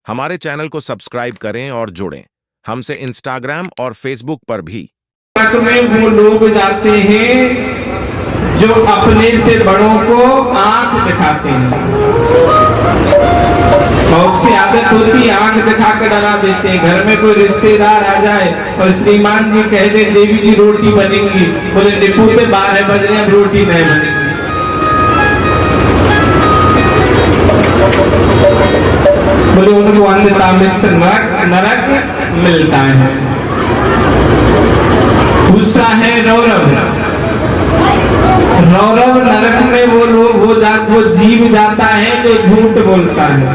हमारे चैनल को सब्सक्राइब करें और जुड़ें हमसे इंस्टाग्राम और फेसबुक पर भी। में वो लोग जाते हैं जो अपने से बड़ों को आंख दिखाते हैं। बहुत सी आदत होती है आंख दिखाकर डरा देते हैं। घर में कोई रिश्तेदार आ जाए और श्रीमान जी कह दे देवी जी रोटी बनेंगी, बोले निपुते 12 बज रहे हैं रोटी नहीं बनेगी। बोले उनको अंधतामिष्ट नरक मिलता है। दूसरा है रौरव। रौरव नरक में वो जीव जाता है जो झूठ बोलता है।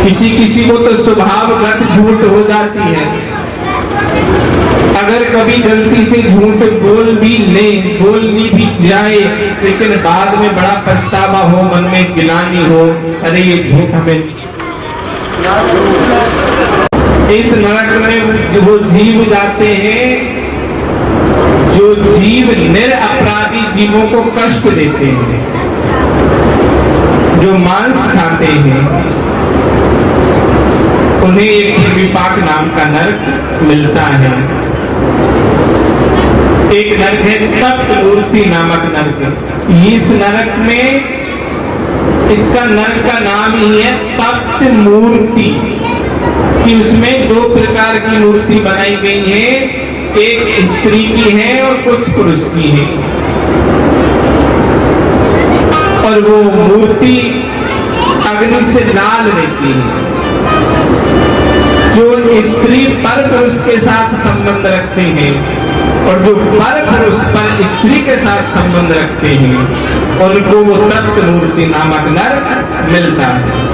किसी को तो स्वभावगत झूठ हो जाती है। अगर कभी गलती से झूठ बोलनी भी जाए, लेकिन बाद में बड़ा पछतावा हो, मन में गिलानी हो, अरे ये झूठ हमें। इस नरक में वो जीव जाते हैं जो जीव निरपराधी जीवों को कष्ट देते हैं, जो मांस खाते हैं, उन्हें एक विपाक नाम का नरक मिलता है। एक नरक है तप्त मूर्ति नामक नरक। इस नरक में इसका नरक का नाम ही है तप्त मूर्ति, कि उसमें 2 प्रकार की मूर्ति बनाई गई है, एक स्त्री की है और कुछ पुरुष की है। और वो मूर्ति अग्नि से लाल रहती है। जो स्त्री पर पुरुष के साथ संबंध रखते हैं और जो पर पुरुष पर स्त्री के साथ संबंध रखते हैं, उनको वो तप्त मूर्ति नामक नरक मिलता है।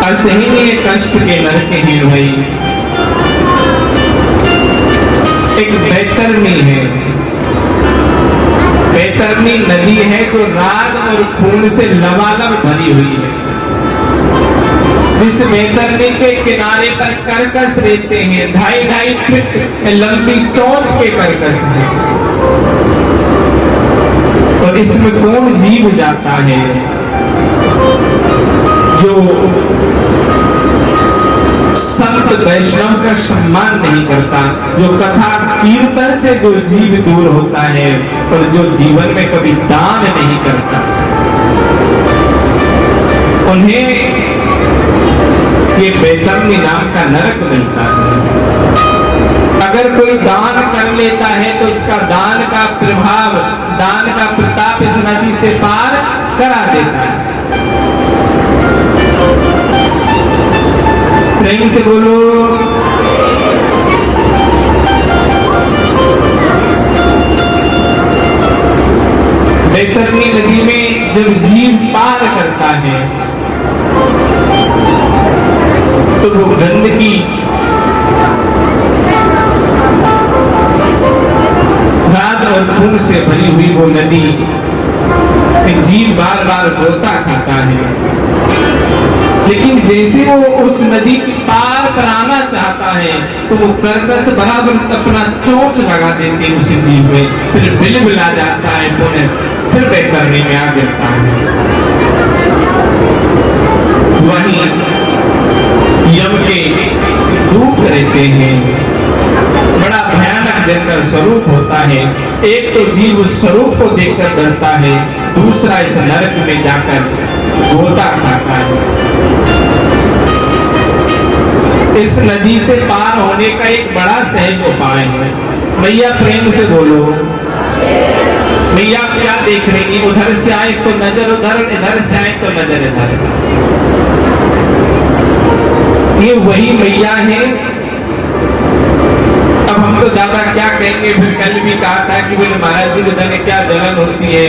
असहनीय कष्ट के नरक हैं भाई। एक बैतरणी है। बैतरणी नदी है जो राग और खून से लबालब भरी हुई है। जिस बैतरणी के किनारे पर कर्कश रहते हैं, 2.5 फीट लंबी चोंच के कर्कश है। और इसमें कौन जीव जाता है जो संत वैष्णव का सम्मान नहीं करता, जो कथा कीर्तन से जो जीव दूर होता है और जो जीवन में कभी दान नहीं करता, उन्हें ये बैतरणी नाम का नरक मिलता है। अगर कोई दान कर लेता है तो उसका दान का प्रभाव, दान का प्रताप इस नदी से पार करा देता है। प्रेम से बोलो। बैतरणी नदी में जब जीव पार करता है तो वो गंदगी, रात और खून से भरी हुई वो नदी, जीव बार बार गोता खाता है। लेकिन जैसे वो उस नदी की पार पर आना चाहता है तो वो कर्कश बराबर अपना चोंच लगा देते हैं उसी जीव में, फिर बिलबिला जाता है, फिर बैतरणी में आ गिरता है। वहीं यम के दूत रहते हैं। बड़ा भयानक जंगल स्वरूप होता है। एक तो जीव उस स्वरूप को देखकर डरता है, दूसरा इस नरक में जाकर गोता खाता है। इस नदी से पार होने का एक बड़ा सहज उपाय है। मैया प्रेम से बोलो। मैया क्या देख रही है? उधर से आए तो नजर उधर, इधर से आए तो नजर इधर। ये वही मैया है। अब हम तो ज्यादा क्या कहेंगे, फिर कल भी कहा था कि बोले महाराज जी को क्या जलन होती है,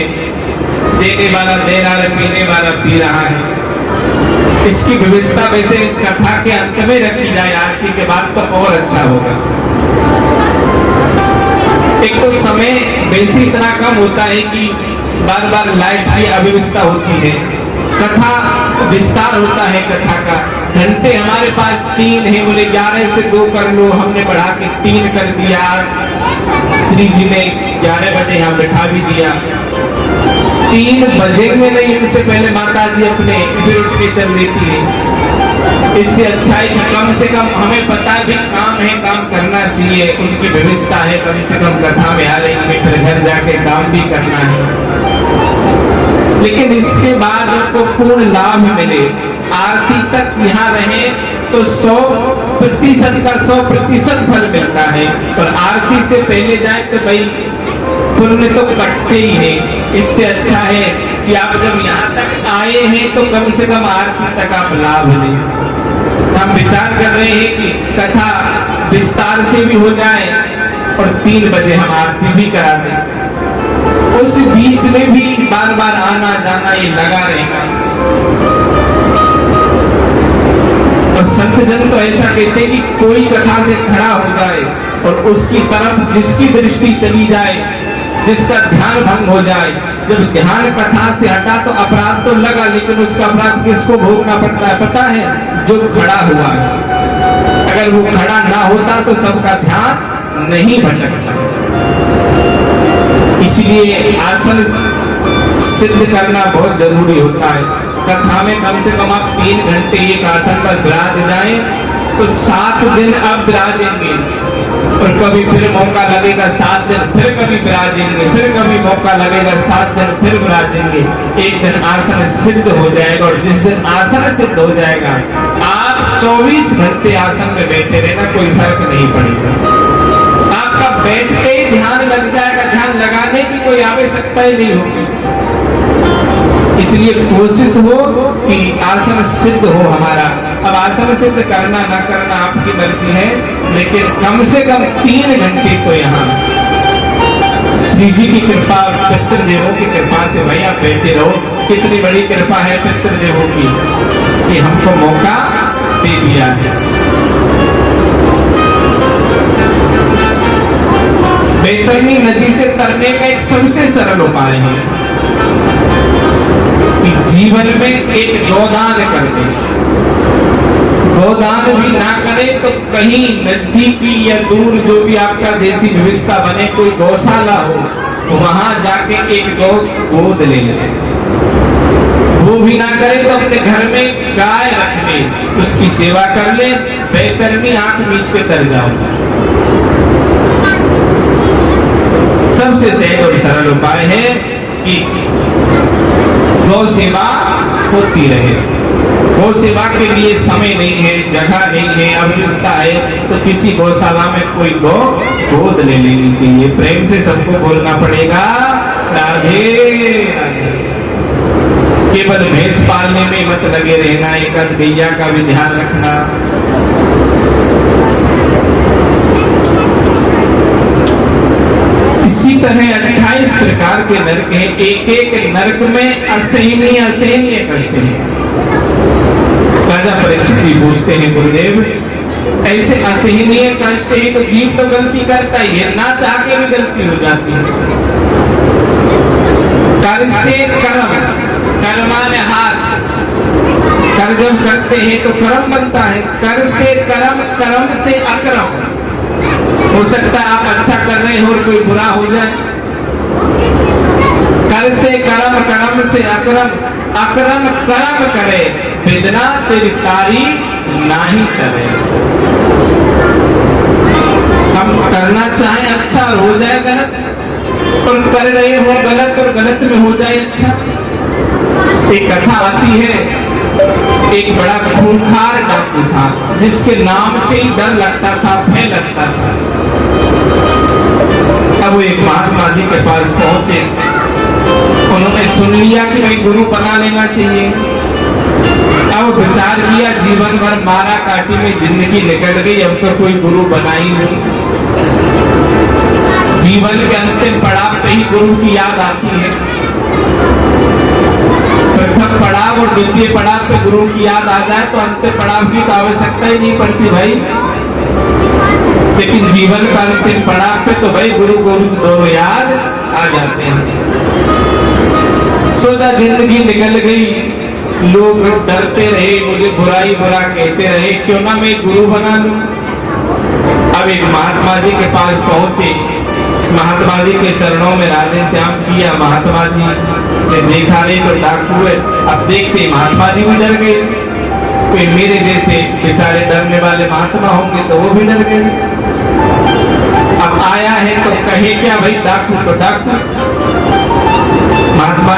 देने वाला दे रहा है, पीने वाला पी रहा है। इसकी व्यवस्था वैसे कथा के अंत में रखी जाए, आरती के बाद तो और अच्छा होगा। एक तो समय वैसे इतना कम होता है कि बार बार लाइट की अव्यवस्था होती है, कथा विस्तार होता है कथा का। घंटे हमारे पास 3 है, बोले 11 से 2 कर लो, हमने बढ़ा के 3 कर दिया। आज श्री जी ने 11 बजे यहाँ बैठा भी दिया। 3 बजेंगे नहीं उससे पहले माता जी अपने फिर उठ के चल देती है। इससे अच्छा है कि कम से कम हमें पता भी काम है, काम करना चाहिए, उनकी व्यवस्था है, कम से कम कथा में आ रही है, फिर घर जाके काम भी करना है। लेकिन इसके बाद उनको पूर्ण लाभ मिले, आरती तक यहाँ रहे तो 100% का 100% फल मिलता है, और आरती से पहले जाए तो भाई पुण्य तो कटते ही है। इससे अच्छा है कि आप जब यहाँ तक आए हैं तो कम से कम आरती तक आप लाभ लें। हम विचार कर रहे हैं कि कथा विस्तार से भी हो जाए और 3 बजे हम आरती भी करा दें। उस बीच में भी बार बार आना जाना ये लगा रहेगा। और संत जन तो ऐसा कहते हैं कि कोई कथा से खड़ा हो जाए और उसकी तरफ जिसकी दृष्टि चली जाए, जिसका ध्यान भंग हो जाए, जब ध्यान कथा से हटा तो अपराध तो लगा, लेकिन उसका अपराध किसको भोगना पड़ता है पता है? जो खड़ा हुआ है। अगर वो खड़ा ना होता तो सबका ध्यान नहीं भटकता। इसलिए आसन सिद्ध करना बहुत जरूरी होता है। कथा में कम से कम आप 3 घंटे एक आसन पर विराज जाएं तो 7 दिन आप विराजेंगे, और कभी फिर मौका लगेगा 7 दिन फिर कभी विराजेंगे, फिर कभी मौका लगेगा 7 दिन फिर विराजेंगे। एक दिन आसन सिद्ध हो जाएगा, और जिस दिन आसन सिद्ध हो जाएगा आप 24 घंटे आसन में बैठे रहना, कोई फर्क नहीं पड़ेगा। आपका बैठते ही ध्यान लग जाएगा, ध्यान लगाने की कोई आवश्यकता ही नहीं होगी। इसलिए कोशिश हो कि आसन सिद्ध हो हमारा। अब आसन सिद्ध करना ना करना आपकी मर्जी है, लेकिन कम से कम 3 घंटे तो यहाँ श्री जी की कृपा, पितृदेवों की कृपा से भाई आप बैठे रहो। कितनी बड़ी कृपा है पितृदेवों की कि हमको मौका दे दिया है। बैतरणी नदी से तरने का एक सबसे सरल उपाय है कि जीवन में एक गोदान कर दे। गोदान भी ना करे तो कहीं नजदीकी या दूर जो भी आपका देसी व्यवस्था बने, कोई गौशाला हो, तो वहां जाके एक गौ गोद ले ले। वो भी ना करे तो अपने घर में गाय रख ले, उसकी सेवा कर ले। बैतरणी आंख मीच के तर जाओ। सबसे सहज और सरल उपाय है कि गौ सेवा होती रहे। गौ सेवा के लिए समय नहीं है, जगह नहीं है, अव्यवस्था है, तो किसी गौशाला में कोई गौ गोद ले लेनी चाहिए। प्रेम से सबको बोलना पड़ेगा राधे राधे। केवल भैंस पालने में मत लगे रहना, एक आध गैया का भी ध्यान रखना। इसी तरह 28 प्रकार के नरक हैं। एक एक नरक में असहनीय असहनीय कष्ट है। राजा परीक्षित जी पूछते हैं गुरुदेव, ऐसे असहनीय कष्ट है तो जीव तो गलती करता ही है, ना चाह के भी गलती हो जाती है। कर से कर्म, कर्माने हाथ, कर जब करते हैं तो कर्म बनता है। कर से कर्म, कर्म से अकर्म। हो सकता है आप अच्छा कर रहे हो और कोई बुरा हो जाए। कर से कर्म, कर्म से अकर्म, अकर्म कर्म करे, वेदना तेरी तारीफ नहीं करे। हम करना चाहें अच्छा और हो जाए गलत, और कर रहे हो गलत और गलत में हो जाए अच्छा। एक कथा आती है, एक बड़ा खूंखार डाकू था जिसके नाम से ही डर लगता था, भय लगता था। अब वो एक महात्मा जी के पास पहुंचे। उन्होंने सुन लिया कि भाई गुरु बना लेना चाहिए। अब विचार किया, जीवन भर मारा काटी में जिंदगी निकल गई, अब तो कोई गुरु बना ही नहीं। जीवन के अंतिम पड़ाव पे ही गुरु की याद आती है। प्रथम पड़ाव और द्वितीय पड़ाव पे गुरु की याद आ जाए तो अंतिम पड़ाव की तो आवश्यकता ही नहीं पड़ती भाई। लेकिन जीवन का अंतिम पड़ाव पे तो भाई गुरु गोविंद दोनों याद आ जाते हैं। सोचा जिंदगी निकल गई, लोग डरते रहे, मुझे बुराई बुरा कहते रहे, क्यों ना मैं गुरु बना लूं। अब एक महात्मा जी के पास पहुंचे, महात्मा जी के चरणों में राधे श्याम किया। महात्मा जी ने देखा नहीं तो डाकू है। अब देखते महात्मा जी भी डर गए। कोई मेरे जैसे बेचारे डरने वाले महात्मा होंगे तो वो भी डर गए। अब आया है तो कहे क्या भाई, डाकू तो डाकू। महात्मा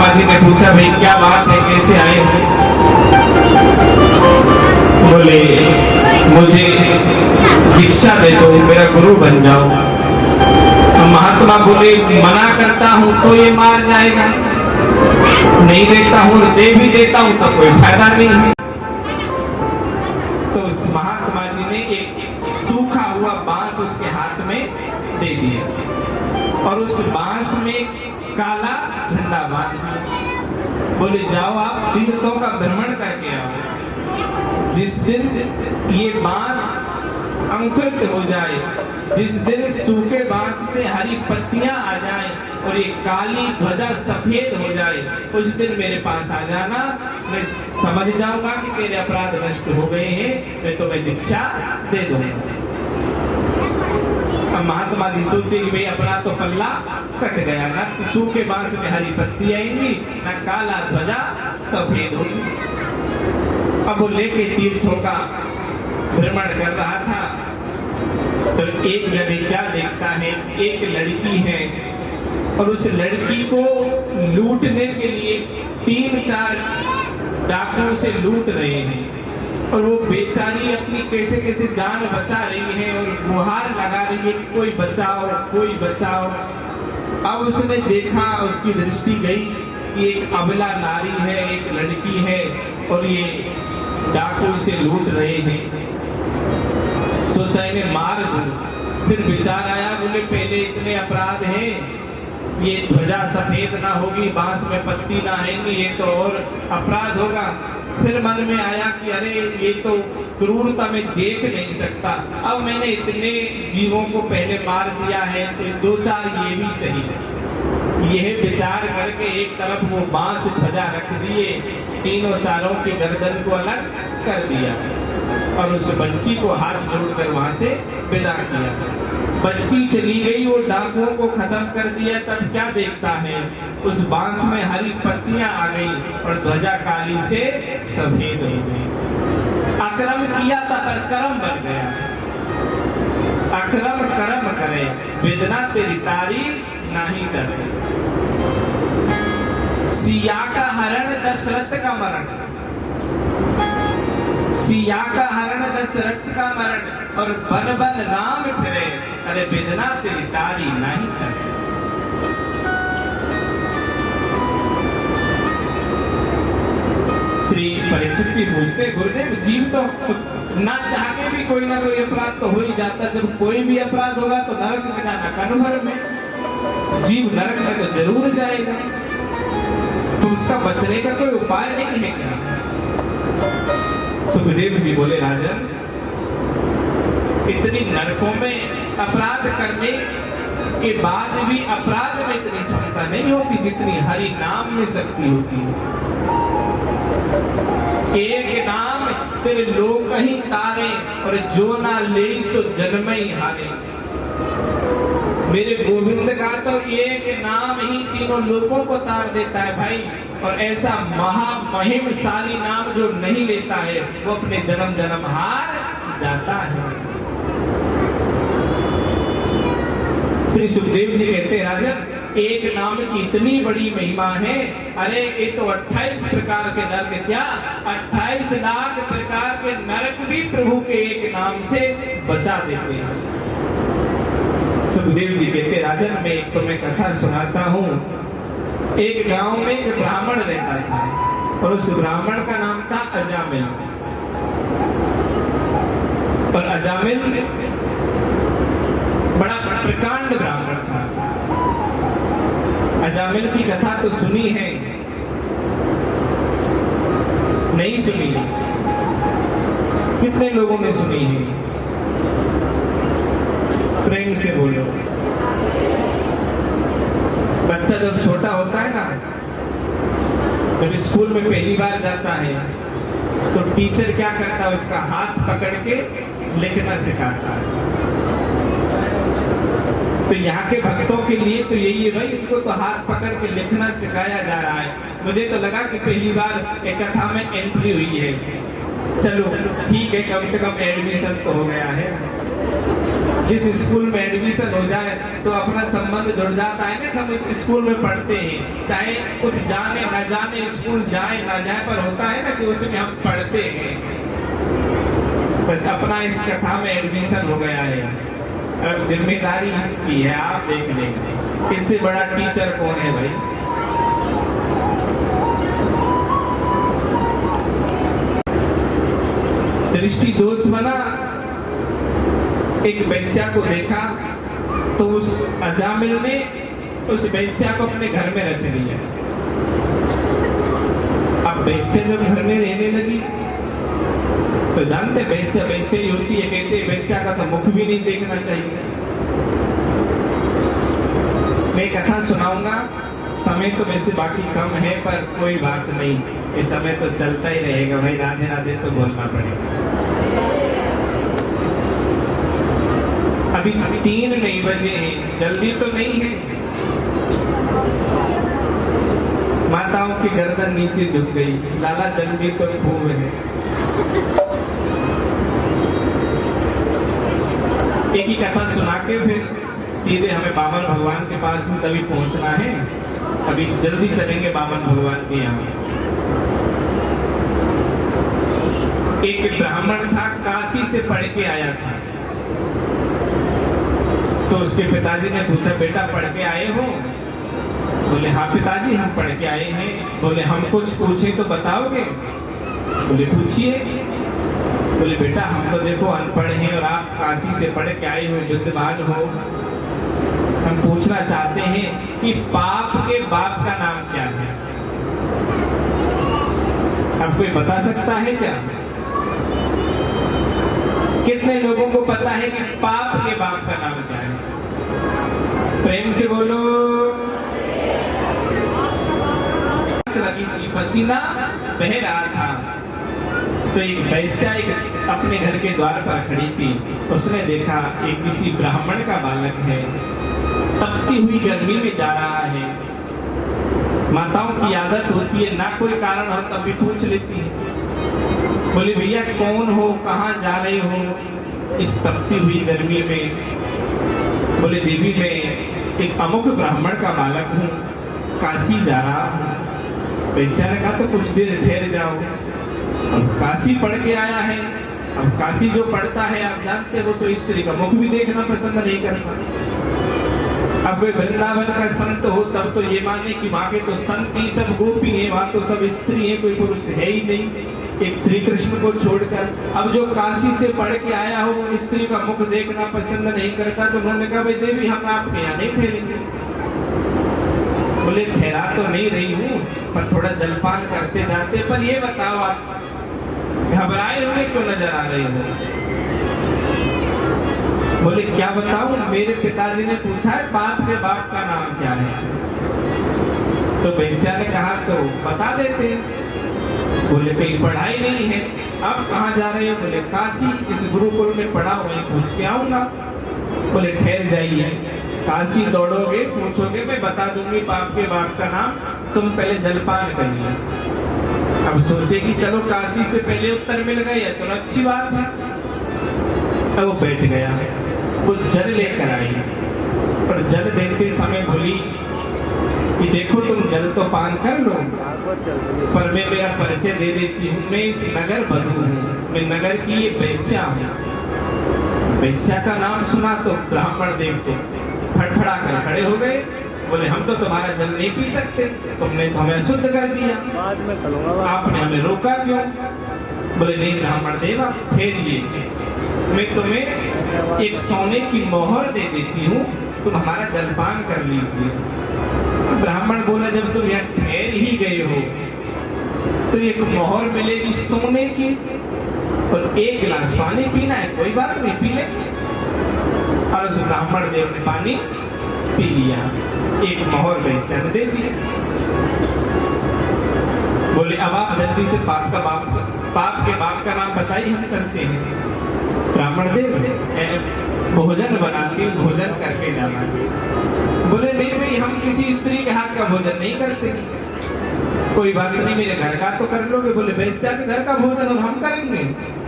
जी ने पूछा भाई क्या बात है, कैसे आए हो? बोले मुझे दीक्षा दे दो, मेरा गुरु बन जाओ। तो महात्मा बोले मना करता हूं तो ये मार जाएगा, नहीं देता हूं, दे भी देता हूं तो कोई फायदा नहीं है। तो उस महात्मा जी ने एक सूखा हुआ बांस उसके हाथ में दे दिया और उस बांस में काला झंडा बांध दिया। बोले जाओ आप तीर्थों का भ्रमण करके आओ। जिस दिन ये बांस अंकुरित हो जाए, जिस दिन सूखे बांस से हरी पत्तियां आ जाएं और ये काली ध्वजा सफेद हो जाए, उस दिन मेरे पास आ जाना। मैं समझ जाऊंगा कि मेरे अपराध नष्ट हो गए हैं, मैं तुम्हें दीक्षा दे दूंगा। अब महात्मा जी सोचे कि भाई अपना तो पल्ला कट गया, ना तो सूखे बांस में हरी पत्ती आएंगी, ना काला ध्वजा सफेद होगी। अब वो लेके तीर्थों का भ्रमण कर रहा था तो एक जगह क्या देखता है, एक लड़की है और उस लड़की को लूटने के लिए 3-4 डाकू से लूट रहे हैं और वो बेचारी अपनी कैसे कैसे जान बचा रही है और गुहार लगा रही है कि कोई बचाओ, कोई बचाओ। अब उसने देखा, उसकी दृष्टि गई कि एक अबला नारी है, एक लड़की है और ये डाकू इसे लूट रहे हैं। सोचा इन्हें मार दूं। फिर विचार आया, बोले पहले इतने अपराध हैं, ये ध्वजा सफेद ना होगी, बांस में पत्ती ना आएंगी, ये तो और अपराध होगा। फिर मन में आया कि अरे ये तो क्रूरता में देख नहीं सकता, अब मैंने इतने जीवों को पहले मार दिया है तो 2-4 ये भी सही है। यह विचार करके एक तरफ वो बांस ध्वजा रख दिए, तीनों चारों की गर्दन को अलग कर दिया और उस बच्ची को हाथ जोड़कर वहां से विदा किया। बच्ची चली गई, वो डाकुओं को खत्म कर दिया। तब क्या देखता है, उस बांस में हरी पत्तियां आ गई और ध्वजा काली से सफेद हो गई। अक्रम किया था पर कर्म बन गया। अक्रम कर्म करे, वेदना तेरी तारी नहीं करे। सिया का हरण दशरथ का मरण, सिया का हरण दशरथ का मरण और बन बन राम फिरे, अरे वेदना तेरी तारी नहीं करे। श्री परीक्षित जी पूछते, गुरुदेव जीव तो ना चाह के भी कोई ना कोई अपराध तो हो ही जाता, जब कोई भी अपराध होगा तो नरक में जाना कन्फर्म है, जीव नरक में तो जरूर जाएगा, तो उसका बचने का कोई उपाय नहीं है क्या? सुखदेव जी बोले, राजन इतनी नरकों में अपराध करने के बाद भी अपराध में इतनी क्षमता नहीं होती जितनी हरि नाम में शक्ति होती है। एक नाम तेरे लोक ही तारे और जो ना ले सो जन्म ही हारे। मेरे गोविंद का तो एक नाम ही तीनों लोगों को तार देता है भाई, और ऐसा महामहिमशाली नाम जो नहीं लेता है वो अपने जन्म जन्म हार जाता है। श्री सुखदेव जी कहते हैं, राजन एक नाम की इतनी बड़ी महिमा है, अरे ये तो 28 प्रकार के नरक, क्या 28 लाख प्रकार के नरक भी प्रभु के एक नाम से बचा देते हैं। सुखदेव जी कहते, राजन मैं एक तुम्हें कथा सुनाता हूँ। एक गांव में एक ब्राह्मण रहता था और उस ब्राह्मण का नाम था अजामिल। और अजामिल बड़ा प्रकांड ब्राह्मण था। अजामिल की कथा तो सुनी है, नहीं सुनी? कितने लोगों ने सुनी है? प्रेम से बोलो। बच्चा जब छोटा होता है ना, जब स्कूल में पहली बार जाता है तो टीचर क्या करता है, उसका हाथ पकड़ के लिखना सिखाता है। तो यहाँ के भक्तों के लिए तो यही है भाई, इनको तो हाथ पकड़ के लिखना सिखाया जा रहा है। मुझे तो लगा कि पहली बार एक कथा में एंट्री हुई है। चलो ठीक है, कम से कम एडमिशन तो हो गया है। जिस स्कूल में एडमिशन हो जाए तो अपना संबंध जुड़ जाता है ना। हम इस स्कूल में पढ़ते हैं, चाहे कुछ जाने ना जाने, स्कूल जाए ना जाए, पर होता है ना कि उसमें हम पढ़ते हैं। बस अपना इस कथा में एडमिशन हो गया है। अब जिम्मेदारी इसकी है, आप देख लेंगे इससे बड़ा टीचर कौन है भाई। दृष्टि दोष बना, एक वैश्या को देखा तो उस अजामिल ने उस वैश्या को अपने घर में रख लिया। अब वैश्या जब घर में रहने लगी तो जानते वैश्या वैश्या ही होती है, कहते वैश्या का तो मुख भी नहीं देखना चाहिए। मैं कथा सुनाऊंगा, समय तो वैसे बाकी कम है पर कोई बात नहीं, ये समय तो चलता ही रहेगा भाई। राधे राधे तो बोलना पड़ेगा। अभी 3 नहीं बजे हैं, जल्दी तो नहीं है। माताओं की गर्दन नीचे झुक गई, लाला जल्दी तो खूब है। एक ही कथा सुना के फिर सीधे हमें बामन भगवान के पास में तभी पहुंचना है। अभी जल्दी चलेंगे बामन भगवान के यहाँ। एक ब्राह्मण था, काशी से पढ़ के आया था। तो उसके पिताजी ने पूछा, बेटा पढ़ के आए हो? बोले हाँ पिताजी हम पढ़ के आए हैं। बोले हम कुछ पूछे तो बताओगे? बोले पूछिए। बोले बेटा हम तो देखो अनपढ़ हैं और आप काशी से पढ़ के आए हो, विद्वान हो। हम पूछना चाहते हैं कि पाप के बाप का नाम क्या है? अब कोई बता सकता है क्या? कितने लोगों को पता है कि पाप के बाप का नाम क्या है? प्रेम से बोलो। लगी थी, पसीना बह रहा था। तो एक वैश्या एक अपने घर के द्वार पर खड़ी थी। उसने देखा एक किसी ब्राह्मण का बालक है, तपती हुई गर्मी में जा रहा है। माताओं की आदत होती है ना कोई कारण हो तब भी पूछ लेती है। बोले भैया कौन हो, कहाँ जा रहे हो इस तपती हुई गर्मी में? बोले देवी मैं एक अमुक ब्राह्मण का बालक हूँ, काशी जा रहा हूँ। वैश्या ने कहा तो कुछ देर ठहर जाओ, अब काशी पढ़ के आया है। अब काशी जो पढ़ता है आप जानते हो तो स्त्री का मुख भी देखना पसंद नहीं करता। अब कोई वृंदावन का संत हो तब तो ये माने कि वहां के तो संत ही सब गोपी हैं, वहां तो सब स्त्री हैं, कोई पुरुष है ही नहीं एक श्री कृष्ण को छोड़कर। अब जो काशी से पढ़ के आया हो वो स्त्री का मुख देखना पसंद नहीं करता। तो उन्होंने कहा भाई देवी हम आपके यहाँ नहीं ठहरेंगे। बोले ठहरा तो नहीं रही हूँ पर थोड़ा जलपान करते जाते। पर ये बताओ आप घबराए हुए क्यों नजर आ रहे हो? बोले क्या बताऊं, मेरे पिताजी ने पूछा है पाप के बाप का नाम क्या है। तो वैश्या ने कहा तो बता देते। बोले कहीं पढ़ाई नहीं है। अब कहाँ जा रहे हो? बोले काशी, इस गुरुकुल में पढ़ा वहीं पूछ के आऊंगा। बोले ठहर जाइए, काशी दौड़ोगे पूछोगे मैं बता दूंगी पाप के बाप का नाम, तुम पहले जलपान करिए। अब सोचे कि चलो काशी से पहले उत्तर मिल गया तो अच्छी बात है। तो वो बैठ गया, वो जल लेकर आई। पर जल देते समय बोली कि देखो तुम जल तो पान कर लो पर मैं मेरा परिचय दे देती हूँ। मैं इस नगर बधू हूँ, मैं नगर की ये वैश्या हूँ। वैश्या का नाम सुना तो ब्राह्मण देव तो फड़फड़ा कर खड़े हो गए। बोले हम तो तुम्हारा जल नहीं पी सकते, तुमने तो हमें अशुद्ध कर दिया, आपने हमें रोका क्यों? बोले नहीं ब्राह्मण देव आप ठहरिए, मैं तुम्हें एक सोने की मोहर दे देती हूँ, तुम हमारा जलपान कर लीजिए। ब्राह्मण बोला जब तुम यहाँ ठहर ही गए हो तो एक मोहर मिलेगी सोने की और 1 गिलास पानी पीना है, कोई बात नहीं पी ले। और उस ब्राह्मण देव ने पानी पी लिया, एक मोहर वैश्या ने दे दी। बोले अब आप जल्दी से पाप के बाप का नाम बताइए, हम चलते हैं। ब्राह्मण देव भोजन बनाती हूँ, भोजन करके जाना। बोले नहीं भाई, हम किसी स्त्री के हाथ का भोजन नहीं करते। कोई बात नहीं, मेरे घर का तो कर लोगे। बोले वैश्या के घर का भोजन और हम करेंगे?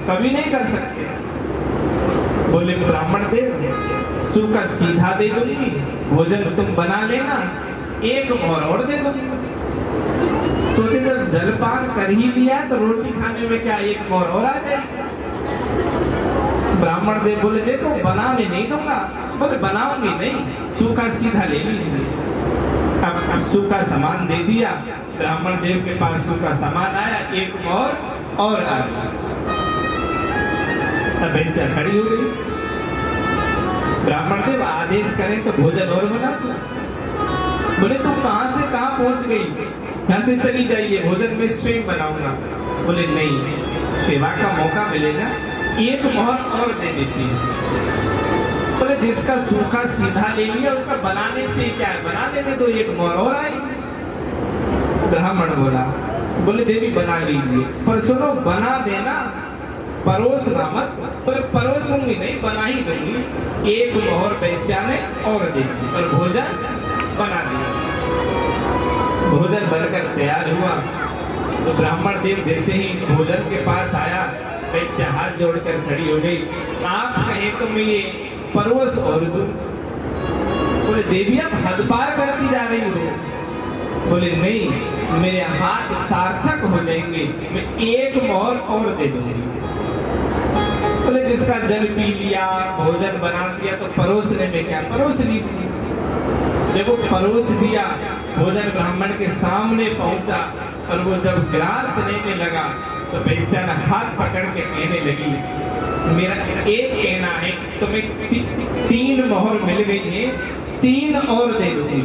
कभी नहीं कर सकते। बोले ब्राह्मण देव, सूखा सीधा दे दूंगी, भोजन तुम बना लेना, एक मोहर और दे दूंगी। सोचे जब जलपान कर ही दिया तो रोटी खाने में क्या एक मोहर और आ जाएगी। ब्राह्मण देव बोले देखो बनाने नहीं दूंगा। बोले बनाऊंगी नहीं, सूखा सीधा ले लीजिए। अब सूखा सामान दे दिया, ब्राह्मण देव के पास सूखा सामान आया, एक मोहर और आ गया। अब वैश्या खड़ी हो गई। ब्राह्मण देव आदेश करें तो भोजन और बना दो। बोले तुम कहां से कहां पहुंच गई, यहाँ से चली जाइए, भोजन में स्वयं बनाऊंगा। बोले नहीं, सेवा का मौका मिलेगा, एक मोहर और दे देती है। बोले जिसका सूखा सीधा ले लिया उसका बनाने से क्या है, बना लेने दो, एक मोहर और आएगी। ब्राह्मण बोला, बोले देवी बना लीजिए, पर सुनो बना देना, परोसना मत। बोले परोसूंगी नहीं, बना ही दूंगी। एक मोहर वैश्या ने और दे दी और भोजन बना दिया। भोजन बनकर तैयार हुआ तो ब्राह्मण देव जैसे ही भोजन के पास आया, वैसे हाथ जोड़कर खड़ी हो गई। आप कहें तो मैं ये परोस और दूं। बोले देवी आप हद पार करती जा रही हो। बोले नहीं, मेरे हाथ सार्थक हो जाएंगे, मैं एक मोहर और दे दूंगी। बोले जिसका जल पी लिया, भोजन बना दिया तो परोसने में क्या, परोस लीजिए। देखो परोस दिया, भोजन ब्राह्मण के सामने पहुंचा और वो जब ग्रास लेने लगा तो वैश्या ने हाथ पकड़ के कहने लगी, मेरा एक कहना है तुम्हें तीन मोहर मिल गई है, तीन और दे दूंगी।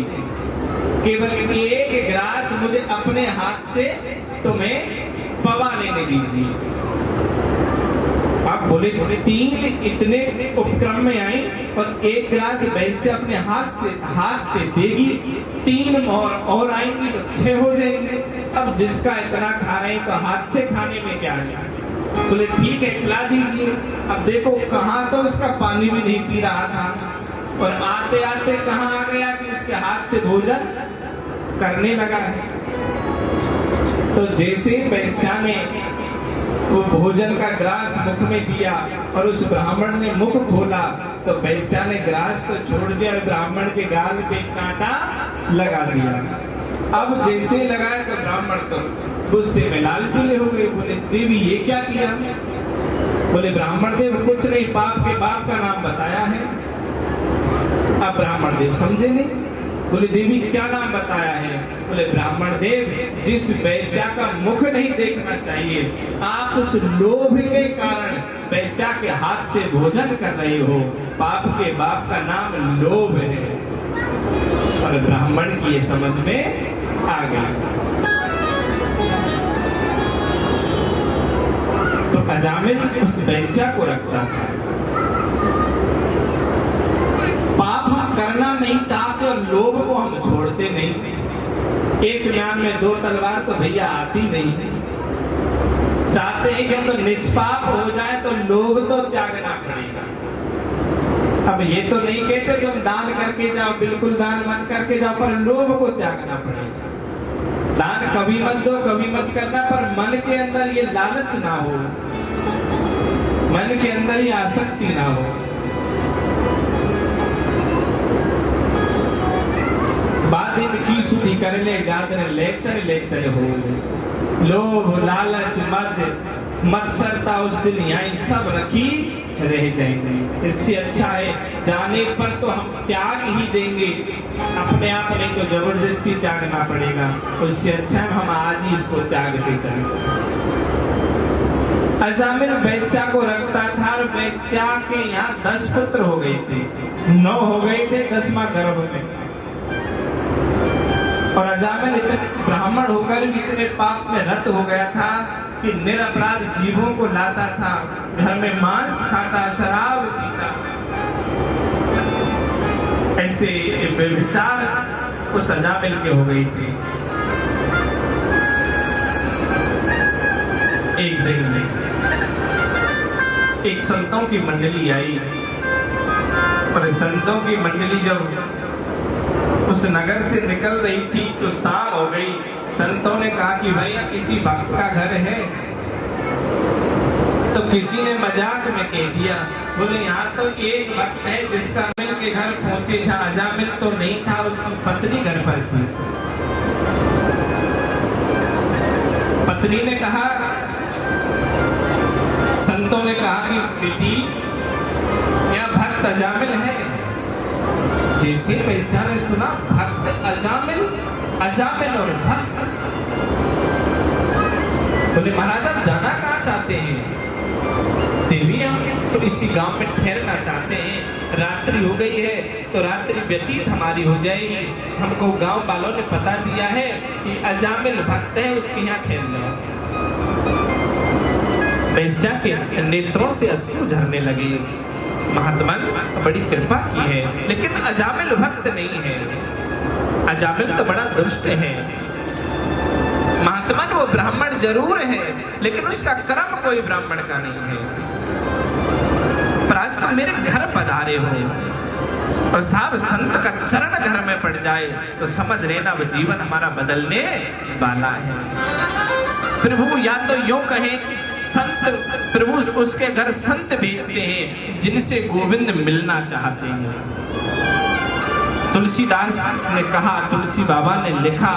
केवल एक ग्रास मुझे अपने हाथ से तुम्हें पवा लेने दीजिए। आप बोले तीन इतने उपक्रम में आई और एक गिलास वैसे अपने हाथ से देगी, तीन मोहर और आएंगी तो 6 हो जाएंगे। अब जिसका इतना खा रहे हैं तो हाथ से खाने में क्या है। बोले ठीक है खिला दीजिए। अब देखो कहाँ तो उसका पानी भी नहीं पी रहा था और आते आते कहाँ आ गया कि उसके हाथ से भोजन करने लगा है। तो जैसे वैश्या ने वो भोजन का ग्रास मुख में दिया और उस ब्राह्मण ने मुख खोला तो वैश्या ने ग्रास को छोड़ दिया और ब्राह्मण के गाल पे कांटा लगा दिया। अब जैसे लगाया तो ब्राह्मण तो गुस्से में लाल पीले हो गए। बोले देवी ये क्या किया। बोले ब्राह्मण देव कुछ नहीं, पाप के बाप का नाम बताया है। अब ब्राह्मण देव समझे नहीं। बोले देवी क्या नाम बताया है। बोले ब्राह्मण देव जिस वैश्या का मुख नहीं देखना चाहिए, आप उस लोभ के कारण वैश्या के हाथ से भोजन कर रहे हो। पाप के बाप का नाम लोभ है। और ब्राह्मण की ये समझ में आ गई। तो अजामिल उस वैश्या को रखता था। पाप हम करना नहीं चाहते और लोभ को हम छोड़ते नहीं। एक म्यान में 2 तलवार तो भैया आती नहीं। चाहते हैं कि हम तो निष्पाप हो जाए तो लोभ तो त्यागना पड़ेगा। अब ये तो नहीं कहते तुम दान करके जाओ, बिल्कुल दान मत करके जाओ, पर लोभ को त्यागना पड़ेगा। दान कभी मत दो, कभी मत करना, पर मन के अंदर ये लालच ना हो, मन के अंदर ये आसक्ति ना हो। बातें की सुधी कर ले जादन लेचर हो। लोभ लालच मद मत्सरता उस दिन यहीं सब रखी रह जाएंगे। इससे अच्छा है जाने पर तो हम त्याग ही देंगे, अपने आप नहीं तो जबरदस्ती त्यागना पड़ेगा। उससे अच्छा है हम आज ही इसको त्यागते चले। अजामिल वैश्या को रखता था और वैश्या के यहाँ 10 पुत्र हो गए थे, 9 हो गए थे, 10वां गर्भ में। और अजामिल इतने ब्राह्मण होकर भी इतने पाप में रत हो गया था कि निरपराध जीवों को लाता था, घर में मांस खाता, शराब पीता। ऐसे व्यभिचार उस अजामिल के हो गई थी। एक दिन में एक संतों की मंडली आई पर संतों की मंडली जब उस नगर से निकल रही थी तो शाम हो गई। संतों ने कहा कि भैया किसी भक्त का घर है, तो किसी ने मजाक में कह दिया, बोले यहाँ तो एक भक्त है जिसका अजामिल के घर पहुंचे था। अजामिल तो नहीं था, उसकी पत्नी घर पर थी। पत्नी ने कहा, संतों ने कहा कि बेटी यह भक्त अजामिल है। जैसे पैसा ने सुना भक्त अजामिल, अजामिल और भक्त, बोले महाराज आप जाना कहाँ चाहते हैं? देवी हम तो इसी गांव में ठहरना चाहते हैं, रात्रि हो गई है तो रात्रि व्यतीत हमारी हो जाएगी। हमको गांव वालों ने पता दिया है कि अजामिल भक्त है, उसके यहाँ ठहर जाओ। वैश्या के नेत्रों से अश्रु झरने लगे। महात्मा ने बड़ी कृपा की है, लेकिन अजामिल भक्त नहीं है। अजामिल तो बड़ा दुष्ट है। महात्मा वो ब्राह्मण जरूर है, लेकिन उसका कर्म कोई ब्राह्मण का नहीं है। पर आज तुम मेरे घर पधारे हो और साहब संत का चरण घर में पड़ जाए तो समझ लेना वो जीवन हमारा बदलने वाला है। प्रभु या तो यूं कहे कि संत, प्रभु उसके घर संत भेजते हैं जिनसे गोविंद मिलना चाहते हैं। तुलसीदास ने कहा, तुलसी बाबा ने लिखा,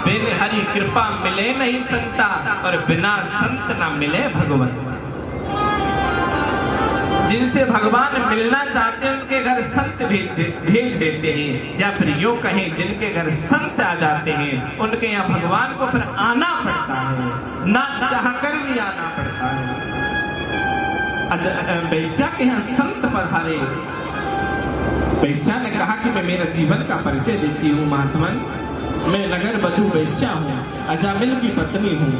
बिन हरि कृपा मिले नहीं संता और बिना संत ना मिले भगवत। जिनसे भगवान मिलना चाहते हैं उनके घर संत भेज देते हैं, या फिर यूं कहें जिनके घर संत आ जाते हैं उनके यहाँ भगवान को फिर आना पड़ता है, ना चाहकर भी आना पड़ता है। वैश्या के यहाँ संत पधारे। वैश्या ने कहा कि मैं मेरा जीवन का परिचय देती हूँ महात्मन, मैं नगर वधू वैश्या हूँ, अजामिल की पत्नी हूँ,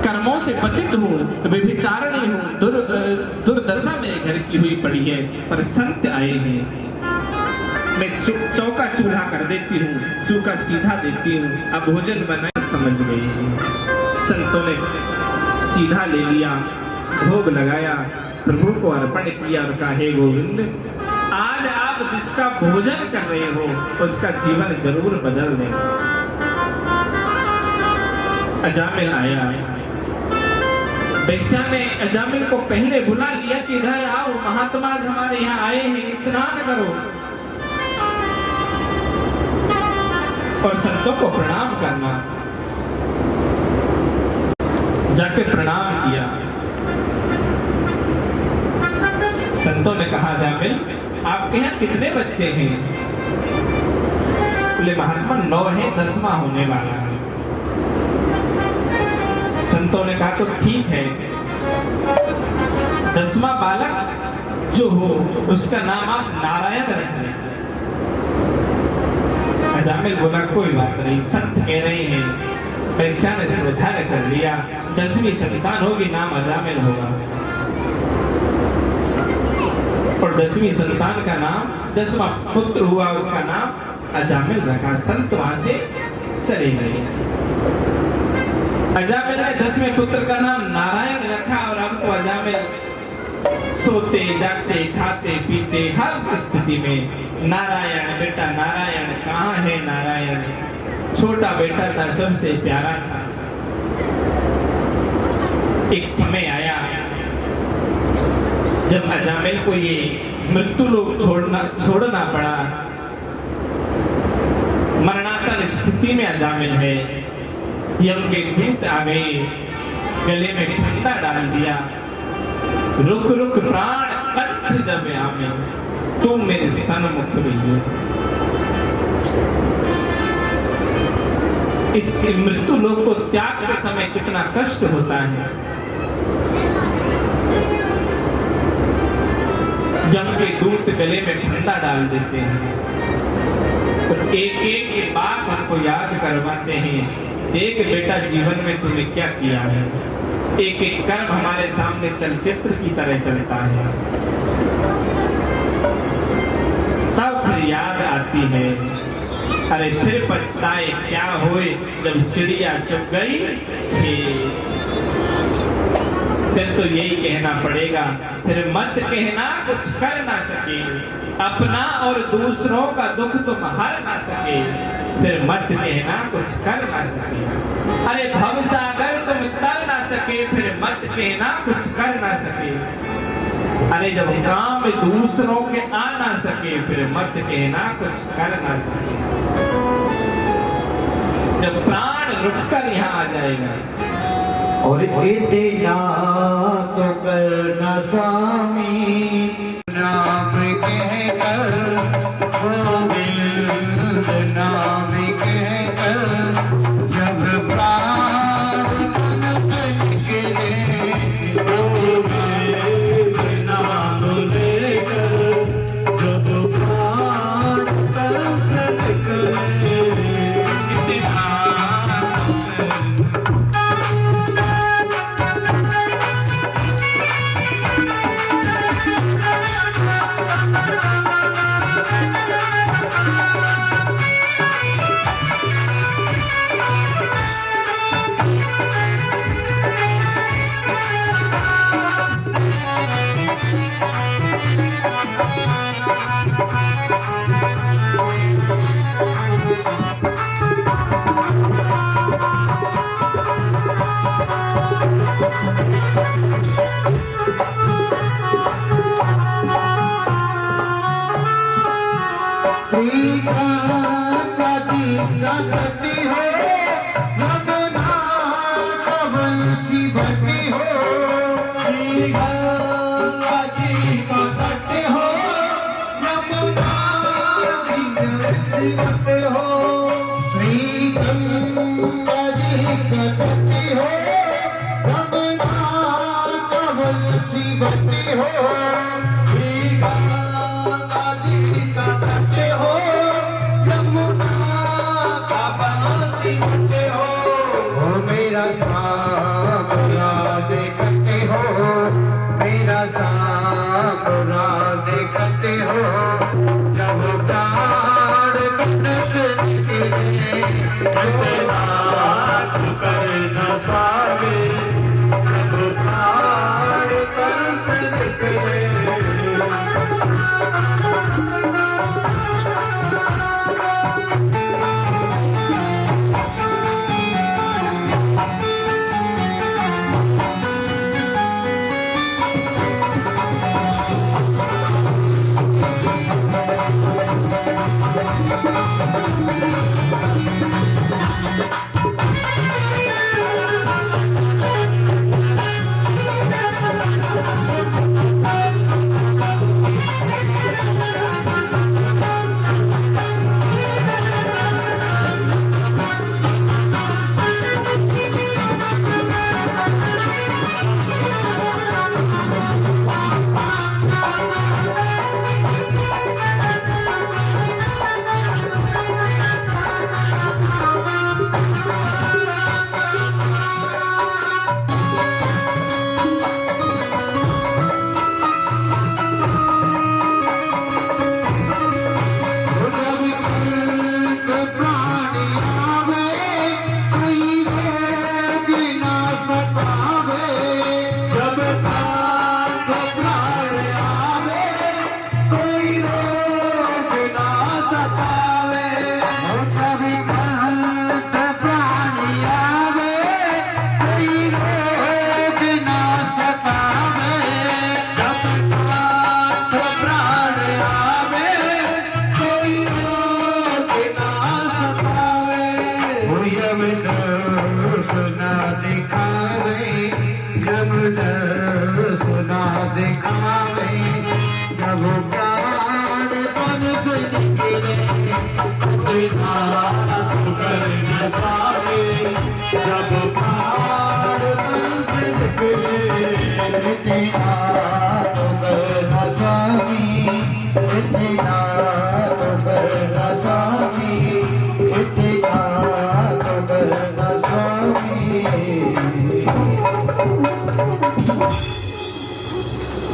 कर्मों से पतित हूँ, व्यभिचारिणी हूँ, दुर्दशा मेरे घर की हुई पड़ी है, पर संत आए हैं। मैं चौका चूल्हा कर देती हूँ, सूखा सीधा देती हूँ, अब भोजन बनाए समझ गई। संतों ने सीधा ले लिया, भोग लगाया, प्रभु को अर्पण किया और कहा, हे गोविंद, आज आप जिसका भोजन कर रहे हो उसका जीवन जरूर बदल दें। अजामिल आया। वैश्या ने अजामिल को पहले बुला लिया कि इधर आओ, महात्मा हमारे यहाँ आए हैं, स्नान करो। और संतों को प्रणाम करना। जाके प्रणाम किया। संतों ने कहा, अजामिल आपके यहाँ कितने बच्चे हैं? बोले महात्मा 9 है, 10वां होने वाला है। संतों ने कहा तो ठीक है, 10वां बालक जो हो उसका नाम आप नारायण रख लें। अजामिल बोला कोई बात नहीं, संत कह रहे हैं। वैश्या ने स्वीकार कर लिया, 10वीं संतान होगी, नाम अजामिल होगा। और 10वीं संतान का नाम, 10वां पुत्र हुआ, उसका नाम अजामिल रखा। संत वहां से चले गए। अजामिल ने 10वें पुत्र का नाम नारायण रखा। और अब तो अजामिल सोते जागते खाते पीते हर स्थिति में नारायण बेटा नारायण, कहाँ है नारायण। छोटा बेटा था, सबसे प्यारा था। एक समय आया जब अजामिल को ये मृत्यु लोक छोड़ना पड़ा। मरणासन स्थिति में अजामिल है। यम के दूत आ गए, गले में ठंडा डाल दिया। रुक रुक प्राण कंठ जब आमे, तुम मेरे सन्मुख रहियो। इस मृत्यु लोक को त्याग के समय कितना कष्ट होता है। यम के दूत गले में ठंडा डाल देते हैं। तो एक एक बात हमको याद करवाते हैं। देख बेटा, जीवन में तूने क्या किया है। एक एक कर्म हमारे सामने चलचित्र की तरह चलता है। तब फिर याद आती है, अरे फिर पछताए क्या होए जब चिड़िया चुग गई। फिर तो यही कहना पड़ेगा, फिर मत कहना कुछ कर ना सके, अपना और दूसरों का दुख तुम हर ना सके, फिर मत कहना कुछ कर ना सके। अरे भवसागर तुम तर ना सके, फिर मत कहना कुछ कर ना सके। अरे जब काम दूसरों के आ ना सके, फिर मत कहना कुछ कर ना सके। जब प्राण रुककर यहाँ आ जाएगा, और इतना तो करना स्वामी, नाम कहकर गोविंद नाम कहकर जब प्राण निकले, गोविंद नाम लेकर जब प्राण निकले।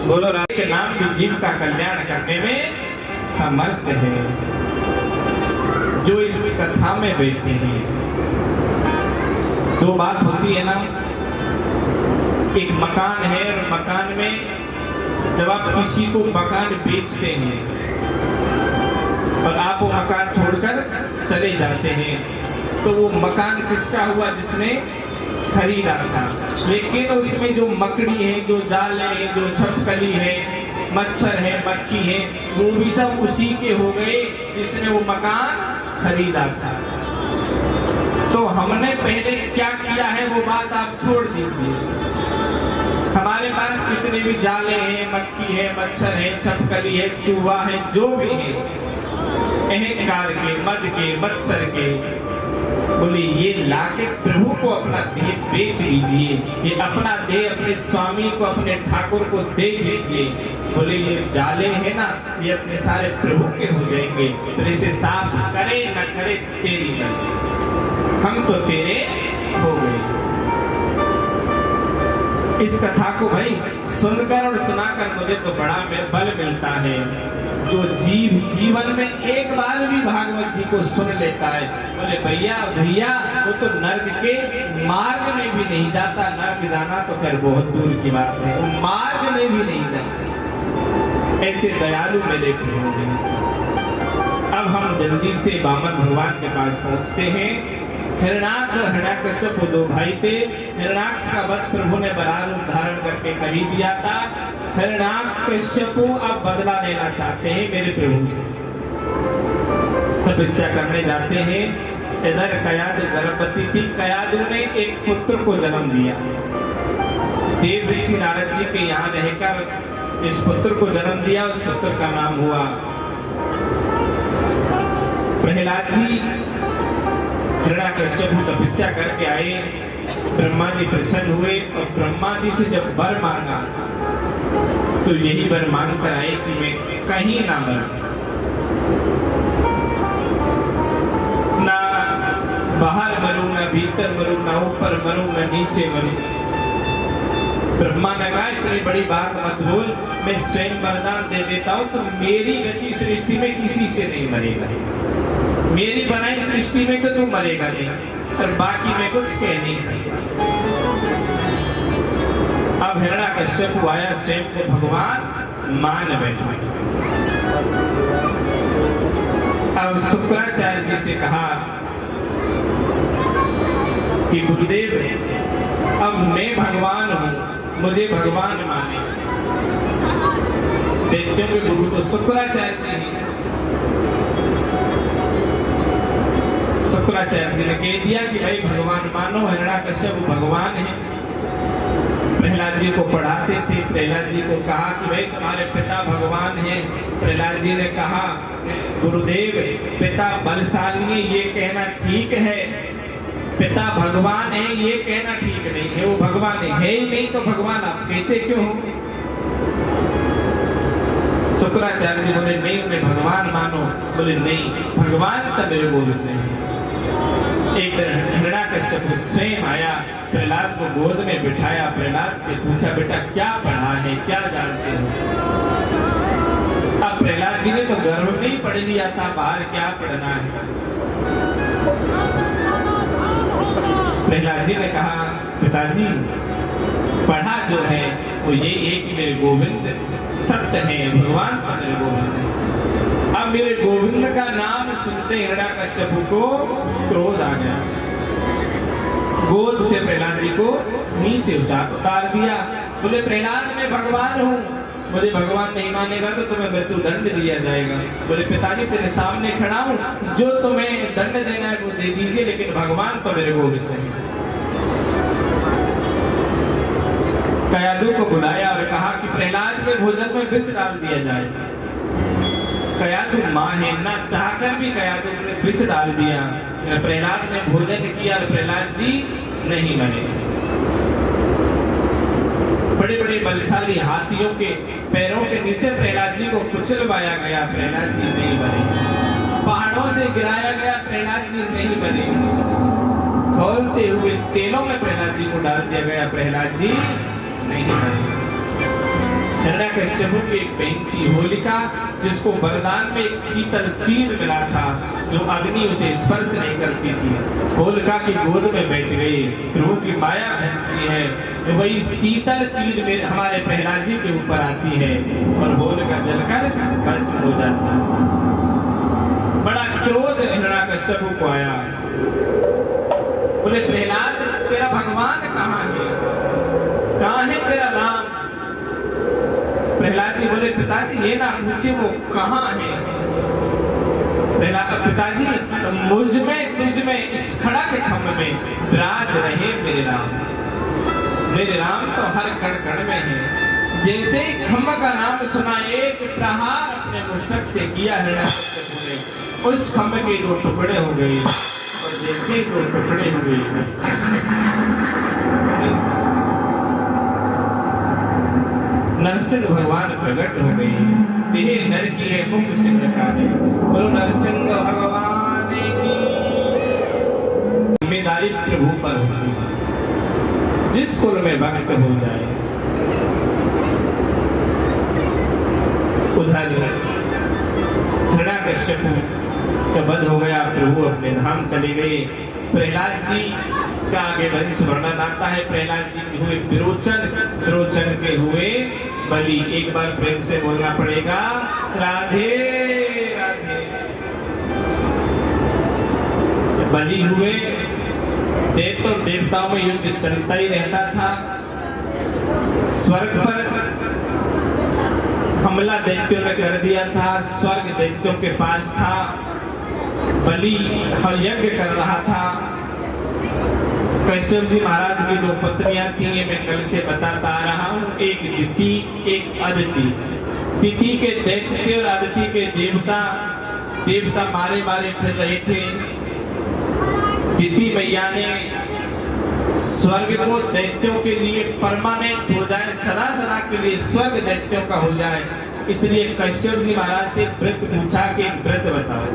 बोलो राम के नाम की जीव का कल्याण करने में समर्थ है जो इस कथा में बैठे हैं। दो बात होती है ना, एक मकान है और मकान में जब आप किसी को मकान बेचते हैं और आप वो मकान छोड़कर चले जाते हैं तो वो मकान किसका हुआ? जिसने खरीदा था। लेकिन उसमें जो मकड़ी है, जो जाले हैं, जो छपकली है, मच्छर है, मक्खी है, वो भी सब उसी के हो गए जिसने वो मकान खरीदा था। तो हमने पहले क्या किया है वो बात आप छोड़ दीजिए। हमारे पास कितने भी जाले हैं, मक्खी है, मच्छर है, छपकली है, चूहा है, जो भी है, अहंकार के, मद के, मत्सर के, बोले ये लाके प्रभु को अपना देह बेच दीजिए, ये अपना देह अपने स्वामी को, अपने ठाकुर को दे दीजिए। बोले ये जाले हैं ना, ये अपने सारे प्रभु के हो जाएंगे, तो इसे साफ करे न करे तेरी मर्जी, हम तो तेरे हो गए। इस कथा को भाई सुनकर और सुनाकर मुझे तो बड़ा बल मिलता है। जो जीवन में एक बार भी भागवत जी को सुन लेता है, बोले भैया वो तो नर्क के मार्ग में भी नहीं जाता। नर्क जाना तो खैर बहुत दूर की बात है, वो मार्ग में भी नहीं जाता। ऐसे दयालु मेरे प्रभु हैं। अब हम जल्दी से वामन भगवान के पास पहुंचते हैं। हिरण्याक्ष और हिरण्याकश्यप वो दो भाई थे। हिरण्याक्ष का वध प्रभु ने बराह रूप धारण करके कर ही दिया था। हिरण्याकश्यप अब बदला लेना चाहते हैं मेरे प्रभु से, तपस्या करने जाते हैं। इधर कयादु गर्भवती थी। कयादु ने एक पुत्र को जन्म दिया। देव ऋषि नारद जी के यहाँ रहकर इस पुत्र को जन्म दिया। उस पुत्र का नाम हुआ प्रहलाद जी। हिरण्याकश्यप तपस्या करके आए, ब्रह्मा जी प्रसन्न हुए और ब्रह्मा जी से जब वर मांगा तो यही वर मांग कर आए कि मैं कहीं ना मरूं, ना बाहर मरूं, ना भीतर मरूं, ना ऊपर मरूं, ना नीचे मरूं। ब्रह्मा ने कहा इतनी बड़ी बात मत बोल, मैं स्वयं वरदान दे देता हूं, तो मेरी रची सृष्टि में किसी से नहीं मरेगा, मेरी बनाई सृष्टि में तो तू मरेगा नहीं, और बाकी मैं कुछ कह नहीं सकता। अब हिरण्याकश्यप आया, स्वयं को भगवान मान बैठा। अब शुक्राचार्य जी से कहा कि गुरुदेव अब मैं भगवान हूं, मुझे भगवान माने। दैत्यों के गुरु तो शुक्राचार्य जी हैं। शुक्राचार्य जी ने कह दिया कि भाई भगवान मानो। हिरण्याकश्यप भगवान है। प्रहलाद जी को पढ़ाते थे। प्रहलाद जी को कहा कि भाई तुम्हारे पिता भगवान हैं। प्रहलाद जी ने कहा गुरुदेव पिता बलशाली है ये कहना ठीक है, पिता भगवान है ये कहना ठीक नहीं है। वो भगवान है ही नहीं तो भगवान आप कहते क्यों हो? शुक्राचार्य जी बोले नहीं, मैं भगवान मानो। बोले नहीं, भगवान तो मेरे गोविंद नहीं। एक हिरण्याकश्यप स्वयं आया, प्रहलाद को गोद में बिठाया, प्रहलाद से पूछा बेटा क्या पढ़ा है, क्या जानते हो? अब प्रहलाद जी ने तो गर्भ में ही पढ़ लिया था, बाहर क्या पढ़ना है। प्रहलाद जी ने कहा पिताजी पढ़ा जो है वो ये एक ही मेरे गोविंद सत्य है, भगवान मेरे गोविंद है। अब मेरे गोविंद का नाम सुनते हिरण्याकश्यप को क्रोध आ गया। गोद से प्रहलाद जी को नीचे उतार दिया। बोले प्रहलाद मैं भगवान हूँ, मुझे भगवान नहीं मानेगा तो तुम्हें मृत्यु दंड दिया जाएगा। बोले पिताजी तेरे सामने खड़ा हूँ, जो तुम्हें दंड देना है वो दे दीजिए, लेकिन भगवान तो मेरे गोविंद है। कयादु को बुलाया और कहा कि प्रहलाद के भोजन में विष डाल दिया जाए। कयादु माँ है, ना चाहकर भी कयादु ने विष डाल दिया। प्रहलाद ने भोजन किया और प्रहलाद जी नहीं मरे। बड़े बड़े बलशाली हाथियों के पैरों के नीचे प्रहलाद जी को कुचलवाया गया, प्रहलाद जी नहीं मरे। पहाड़ों से गिराया गया, प्रहलाद जी नहीं मरे। खौलते हुए तेलों में प्रहलाद जी को डाल दिया गया, प्रहलाद जी नहीं मरे। हिरण्यकश्यप की एक बहन थी होलिका, जिसको वरदान में एक शीतल चीर मिला था जो अग्नि उसे स्पर्श नहीं करती थी। होलिका की गोद में बैठ गई, प्रभु की माया बनती है, वही शीतल चीर में हमारे प्रहलाद जी के ऊपर आती है और होलिका जलकर भस्म हो जाती है। बड़ा क्रोध हिरण्यकश्यप को आया, बोले प्रहलाद तेरा भगवान कहाँ है, कहाँ है तेरा राम? प्रहलाद जी बोले पिताजी ये ना पूछे वो कहाँ है। प्रहलाद पिताजी मुझ में तुझ में इस खड़ा के खम्भ में विराज रहे मेरे राम। मेरे राम तो हर कण कण में है। जैसे ही खम्भ का नाम सुना एक प्रहार अपने मुष्टक से किया हिरण्यकश्यप ने, उस खम्भ के दो टुकड़े हो गए और जैसे दो टुकड़े हुए नरसिंह भगवान प्रकट हो गए। देह नर की है मुख सिंह का है, बोलो नरसिंह भगवान की। जिम्मेदारी प्रभु पर होती है, जिस कुल में भक्त हो जाए। उधर हिरण्यकश्यप का वध हो गया, प्रभु अपने धाम चले गए। प्रहलाद जी का आगे वंश वर्णन आता है। प्रहलाद जी के हुए विरोचन, विरोचन के हुए बलि। एक बार प्रेम से बोलना पड़ेगा, राधे राधे। बलि हुए, देव तो देवताओं में युद्ध चलता ही रहता था। स्वर्ग पर हमला दैत्यों ने कर दिया था, स्वर्ग दैत्यों के पास था। बलि यज्ञ कर रहा था। कश्यप जी महाराज की दो पत्नियां थी, ये मैं कल से बताता आ रहा हूँ, एक दिति एक अदिति। दिति के दैत्य और अदिति के देवता मारे मारे फिर रहे थे। दिति मैया ने स्वर्ग को दैत्यों के लिए परमानेंट हो जाए, सदा सदा के लिए स्वर्ग दैत्यों का हो जाए, इसलिए कश्यप जी महाराज से व्रत पूछा कि एक व्रत बताओ।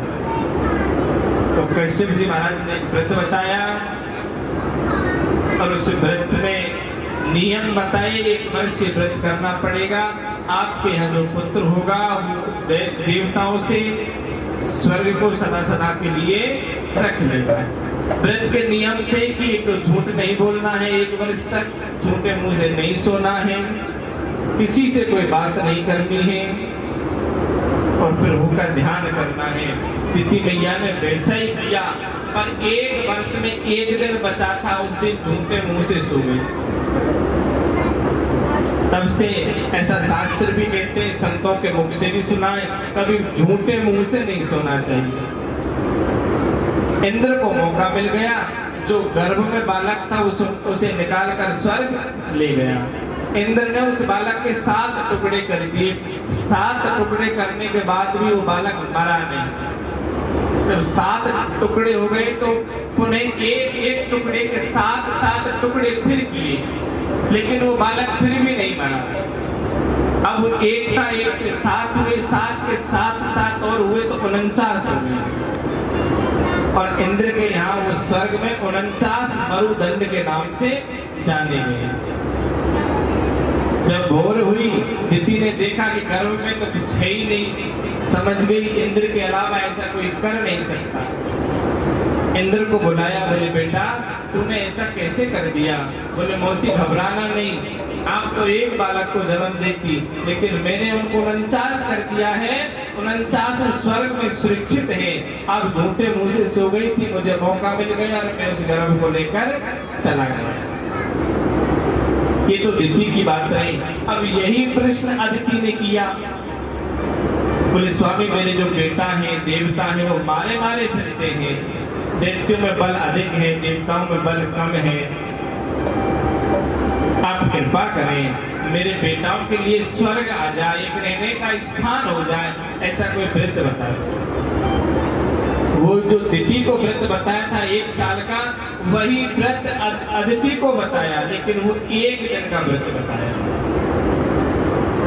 तो कश्यप जी महाराज ने व्रत बताया और उस व्रत में नियम बताए। एक वर्ष ये व्रत करना पड़ेगा, आपके यहाँ जो पुत्र होगा वो देवताओं से स्वर्ग को सदा सदा के लिए रख लेगा। व्रत के नियम थे कि एक तो झूठ नहीं बोलना है, 1 वर्ष तक झूठे मुंह से नहीं सोना है, किसी से कोई बात नहीं करनी है और प्रभु का ध्यान करना है। तिथि मैया ने वैसा ही किया, पर 1 वर्ष में 1 दिन बचा था, उस दिन झूठे मुंह से सो गई। तब से ऐसा शास्त्र भी कहते हैं, संतों के मुख से भी सुना है, कभी झूठे मुंह से नहीं सोना चाहिए। इंद्र को मौका मिल गया, जो गर्भ में बालक था उसे निकाल कर स्वर्ग ले गया। इंद्र ने उस बालक के 7 टुकड़े कर दिए। 7 टुकड़े करने के बाद भी वो बालक मरा नहीं। जब 7 टुकड़े हो गए तो पुनः एक टुकड़े के 7 टुकड़े फिर किए, लेकिन वो बालक फिर भी नहीं मरा। अब एक था, 1 से 7 हुए, 7 के 7 और हुए तो 49 हो गए। और इंद्र के यहाँ वो स्वर्ग में 49 मरुदंड के नाम से जाने गए। जब भोर हुई, दिति ने देखा कि गर्भ में तो कुछ है ही नहीं, समझ गई इंद्र के अलावा ऐसा कोई कर नहीं सकता। इंद्र को बुलाया, बोले बेटा तूने ऐसा कैसे कर दिया? बोले मौसी घबराना नहीं, आप तो एक बालक को जन्म देती, लेकिन मैंने उनको 49 कर दिया है। 49 स्वर्ग में सुरक्षित है। अब झूठे मुंह से सो गई थी, मुझे मौका मिल गया और मैं उस गर्भ को लेकर चला गया। ये तो दिति की बात रही। अब यही प्रश्न अदिति ने किया। बोले स्वामी मेरे जो बेटा है, देवता है, वो मारे मारे फिरते हैं। दैत्यों में बल अधिक है, देवताओं में बल कम है। आप कृपा करें, मेरे बेटाओं के लिए स्वर्ग आ जाए, एक रहने का स्थान हो जाए, ऐसा कोई व्रत बताए। वो जो दिति को व्रत बताया था 1 साल का, वही व्रत अदिति को बताया, लेकिन वो 1 दिन का व्रत बताया।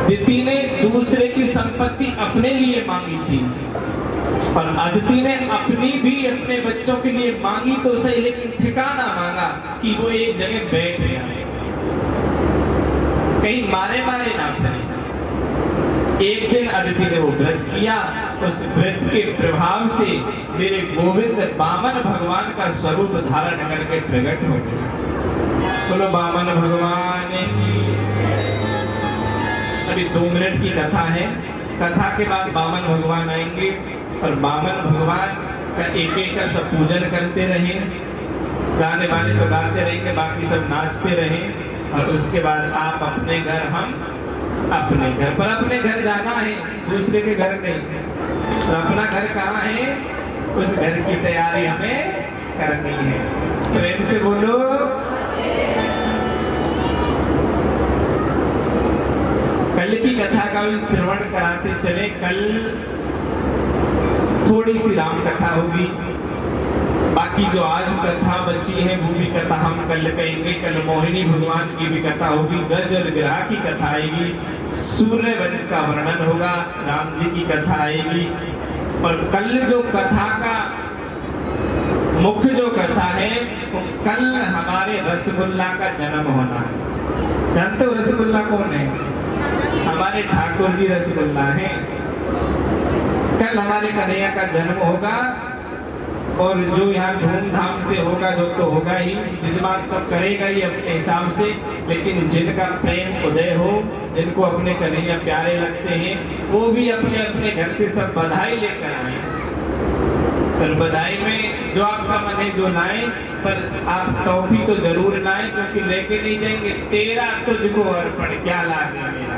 दिति ने दूसरे की संपत्ति अपने लिए मांगी थी और अदिति ने अपनी भी अपने बच्चों के लिए मांगी तो सही, लेकिन ठिकाना मांगा कि वो एक जगह बैठ जाए, कहीं मारे मारे ना फिरे। एक दिन अदिति ने वो व्रत किया, उस व्रत के प्रभाव से मेरे गोविंद बामन भगवान का स्वरूप धारण करके प्रकट हो गए। बोलो बामन भगवान की। अभी 2 मिनट की कथा है, कथा के बाद बामन भगवान आएंगे और बामन भगवान का एक एक कर सब पूजन करते रहे, गाने वाले तो गाते रहेंगे, बाकी सब नाचते रहे, और उसके बाद आप अपने घर, हम अपने घर। पर अपने घर जाना है, दूसरे के घर नहीं। तो अपना घर कहाँ है, उस घर की तैयारी हमें करनी है। प्रेम से बोलो। कल की कथा का भी श्रवण कराते चले। कल थोड़ी सी राम कथा होगी, बाकी जो आज कथा बची है वो भी कथा हम कल कहेंगे। कल मोहिनी भगवान की भी कथा होगी, गज और ग्रह की कथा आएगी, सूर्य वंश का वर्णन होगा, राम जी की कथा आएगी। और कल जो कथा का मुख्य जो कथा है, वो कल हमारे रसगुल्ला का जन्म होना है। जानते हो रसगुल्ला कौन है? हमारे ठाकुर जी रसगुल्ला है। कल हमारे कन्हैया का जन्म होगा, और जो यहाँ धूमधाम से होगा, जो तो होगा ही, यजमान तो करेगा ही अपने हिसाब से, लेकिन जिनका प्रेम उदय हो, जिनको अपने कन्हैया प्यारे लगते हैं, वो भी अपने अपने घर से सब बधाई लेकर आए। पर बधाई में जो आपका मन है जो लाए, पर आप टॉफी तो जरूर लाए, क्योंकि लेके नहीं जाएंगे। तेरा तुझको अर्पण क्या लागे मेरा,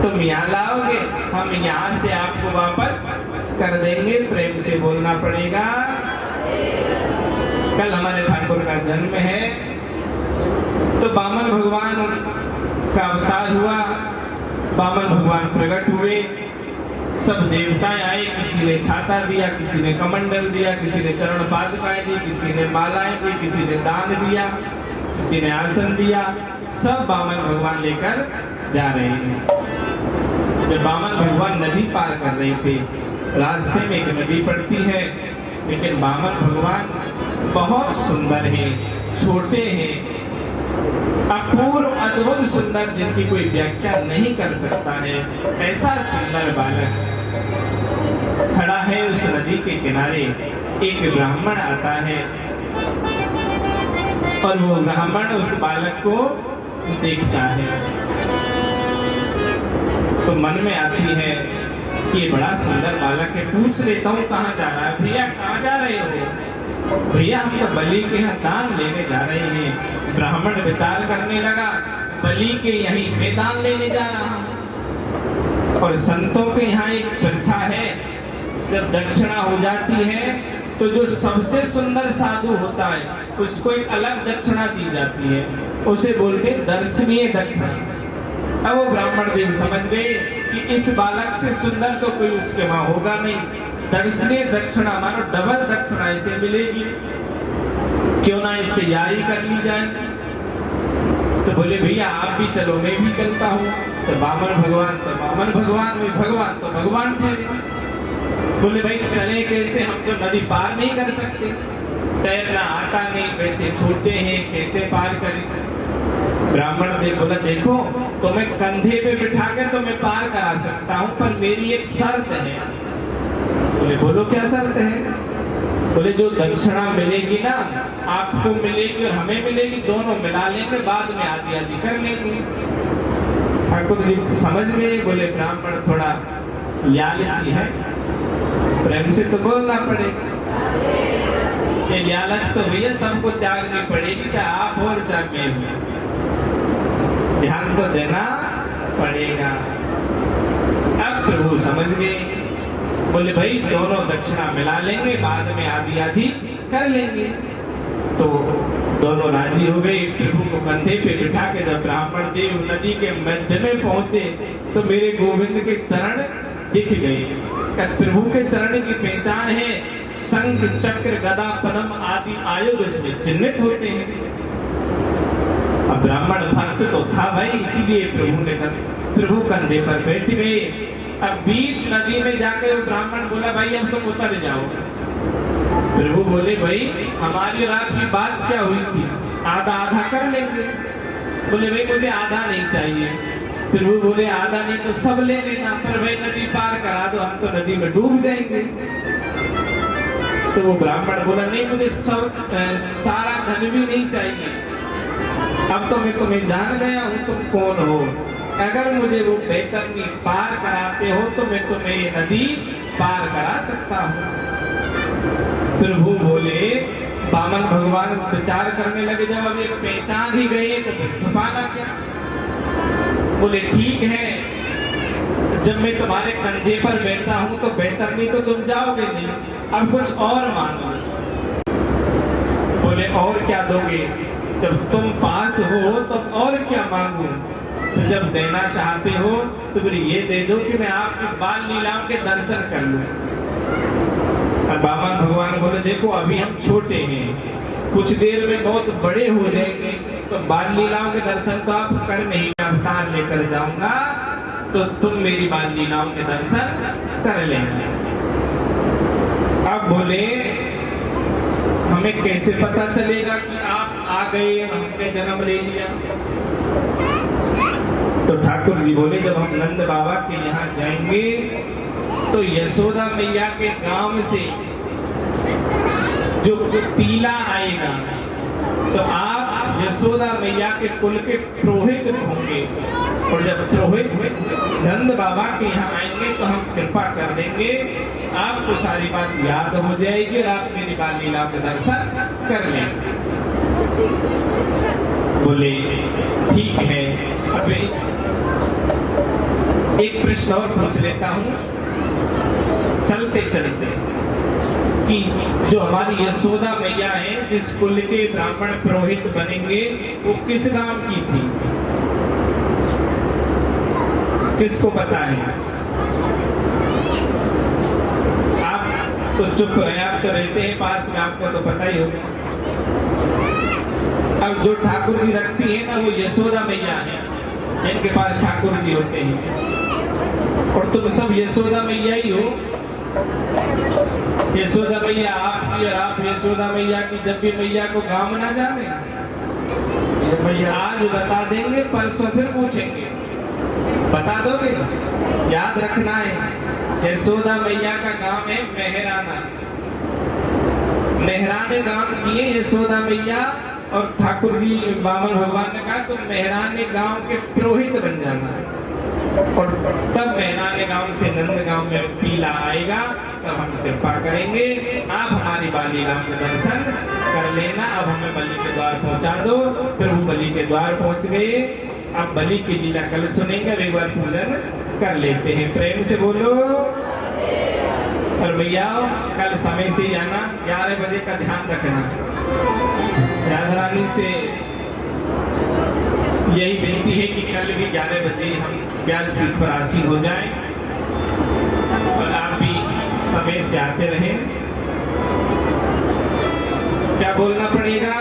तुम यहाँ लाओगे, हम यहाँ से आपको वापस कर देंगे। प्रेम से बोलना पड़ेगा। कल हमारे ठाकुर का जन्म है, तो बामन भगवान का अवतार हुआ, बामन भगवान प्रकट हुए, सब देवताएं आए, किसी ने छाता दिया, किसी ने कमंडल दिया, किसी ने चरण पादुकाएं दी, किसी ने मालाएं दी, किसी ने दान दिया, किसी ने आसन दिया, सब बामन भगवान लेकर जा रहे हैं। जब बामन भगवान नदी पार कर रहे थे, रास्ते में एक नदी पड़ती है, लेकिन बामन भगवान बहुत सुंदर है, छोटे हैं, अपूर्व अद्भुत सुंदर, जिनकी कोई व्याख्या नहीं कर सकता है। ऐसा सुंदर बालक खड़ा है उस नदी के किनारे। एक ब्राह्मण आता है और वो ब्राह्मण उस बालक को देखता है, तो मन में आती है कि ये बड़ा सुंदर बालक है, पूछ लेता हूँ कहाँ जा रहा है। भैया कहाँ जा रहे हो? भैया हम तो बलि के यहाँ दान लेने जा रहे हैं। ब्राह्मण विचार करने लगा, बलि के यहीं में दान लेने जा रहा हूँ। और संतों के यहाँ एक प्रथा है, जब दक्षिणा हो जाती है तो जो सबसे सुंदर साधु होता है उसको एक अलग दक्षिणा दी जाती है, उसे बोलते दर्शनीय दक्षिणा। अब वो ब्राह्मण देव समझ गए कि इस बालक से सुंदर तो कोई उसके वहां होगा नहीं, दर्शनीय दक्षिणा मानो डबल दक्षिणा इसे मिलेगी, क्यों ना इससे यारी कर ली जाए। तो बोले भैया आप भी चलो, मैं भी चलता हूँ। तो बामन भगवान तो बामन भगवान, भगवान तो भगवान ठहरे। बोले भाई चले कैसे, हम तो नदी पार नहीं कर सकते, तैरना आता नहीं, वैसे छोटे हैं, कैसे पार करें। ब्राह्मण देव बोला देखो तुम्हें कंधे पे बिठा के तो मैं पार करा सकता हूँ, पर मेरी एक शर्त है। बोले बोलो क्या शर्त है? बोले जो दक्षिणा मिलेगी ना, आपको मिलेगी और हमें मिलेगी, दोनों मिला लेंगे, बाद में आधी आधी कर लेंगे। ठाकुर जी समझ गए, बोले ब्राह्मण थोड़ा लालची है, प्रेम से तो बोलना पड़ेगा। ये लालच तो भैया सबको त्यागनी पड़ेगी, चाहे आप हो और चाहे मैं हूं, ध्यान तो देना पड़ेगा। अब प्रभु समझ गए, बोले भाई दोनों दक्षिणा मिला लेंगे, बाद में आधी आधी कर लेंगे। तो दोनों राजी हो गए। प्रभु को कंधे पे बिठा के जब ब्राह्मण देव नदी के मध्य में पहुंचे तो मेरे गोविंद के चरण दिख गए। प्रभु के चरण की पहचान है, शंख चक्र गदा पद्म आदि आयुध उसमें चिन्हित होते हैं। अब ब्राह्मण भक्त तो था भाई, इसीलिए प्रभु कंधे पर बैठ गए। अब बीच नदी में जाकर वो ब्राह्मण बोला भाई अब तुम उतर जाओ। प्रभु बोले भाई हमारी और आपकी बात क्या हुई थी, आधा आधा कर लेंगे। बोले भाई मुझे आधा नहीं चाहिए, फिर वो बोले आधा नहीं तो सब ले लेना, पर भाई नदी पार करा दो, हम तो नदी में डूब जाएंगे। तो वो ब्राह्मण बोला नहीं, मुझे सब सारा धन भी नहीं चाहिए, अब तो मैं तुम्हें जान गया हूं तुम कौन हो, अगर मुझे वो बैतरनी पार कराते हो तो मैं तुम्हें ये नदी पार करा सकता हूं। प्रभु बोले, बामन भगवान विचार करने लगे, जब अब ये पहचान ही गए तो फिर छुपाना क्या। बोले ठीक है, जब मैं तुम्हारे कंधे पर बैठा हूं तो बैतरनी तो तुम जाओगे नहीं, अब कुछ और मांगो। बोले और क्या दोगे, जब तुम पास हो तो और क्या मांगू, तो जब देना चाहते हो तो फिर ये दे दो कि मैं आपकी बाल लीलाओं के दर्शन कर लूं। बामन भगवान बोले देखो अभी हम छोटे हैं, कुछ देर में बहुत बड़े हो जाएंगे तो बाल लीलाओं के दर्शन तो आप कर नहीं, अवतार लेकर जाऊंगा तो तुम मेरी बाल लीलाओं के दर्शन कर लेंगे। अब बोले हमें कैसे पता चलेगा कि आप आ गए और हमने जन्म ले लिया। तो ठाकुर जी बोले जब हम नंद बाबा के यहाँ जाएंगे तो यशोदा मैया के गांव से जो पीला आएगा तो आप यशोदा मैया के कुल के पुरोहित होंगे, और जब पुरोहित नंद बाबा के यहाँ आएंगे तो हम कृपा कर देंगे, आपको सारी बात याद हो जाएगी और आप मेरी बाल लीला के दर्शन कर लेंगे। बोले ठीक है। अब एक प्रश्न और पूछ लेता हूं चलते चलते कि जो हमारी यशोदा मैया है, जिस कुल के ब्राह्मण पुरोहित बनेंगे, वो किस गांव की थी, किसको पता है? आप तो चुप रहे, आप तो रहते हैं पास में, आपको तो पता ही होगा। अब जो ठाकुर जी रखती है ना, वो यशोदा मैया है, जिनके पास ठाकुर जी होते हैं, और तुम सब यशोदा मैया ही हो। यशोदा मैया आपकी और आप यशोदा मैया की, जब भी मैया को गांव ना जाने, मैया आज बता देंगे, परसों फिर पूछेंगे, बता दोगे? याद रखना है, यशोदा मैया का नाम है मेहराना। मेहराने गांव की है यशोदा मैया, और ठाकुर जी बामन भगवान ने कहा तुम मेहराने गांव के पुरोहित बन जाना, और तब मेहराने गांव से नंद गांव में पीला आएगा, तब हम कृपा करेंगे, आप हमारी बाल लीलाओं के दर्शन कर लेना। अब हमें बलि के द्वार पहुंचा दो। फिर वो बलि के द्वार पहुंच गए। अब बलि की लीला कल सुनेंगे, अब एक बार पूजन कर लेते हैं, प्रेम से बोलो। और भैया कल समय से ही आना, 11 बजे का ध्यान रखना। राधा रानी से यही विनती है कि कल भी 11 बजे हम व्यासपीठ पर आसीन हो जाएं, और आप भी समय से आते रहें। क्या बोलना पड़ेगा?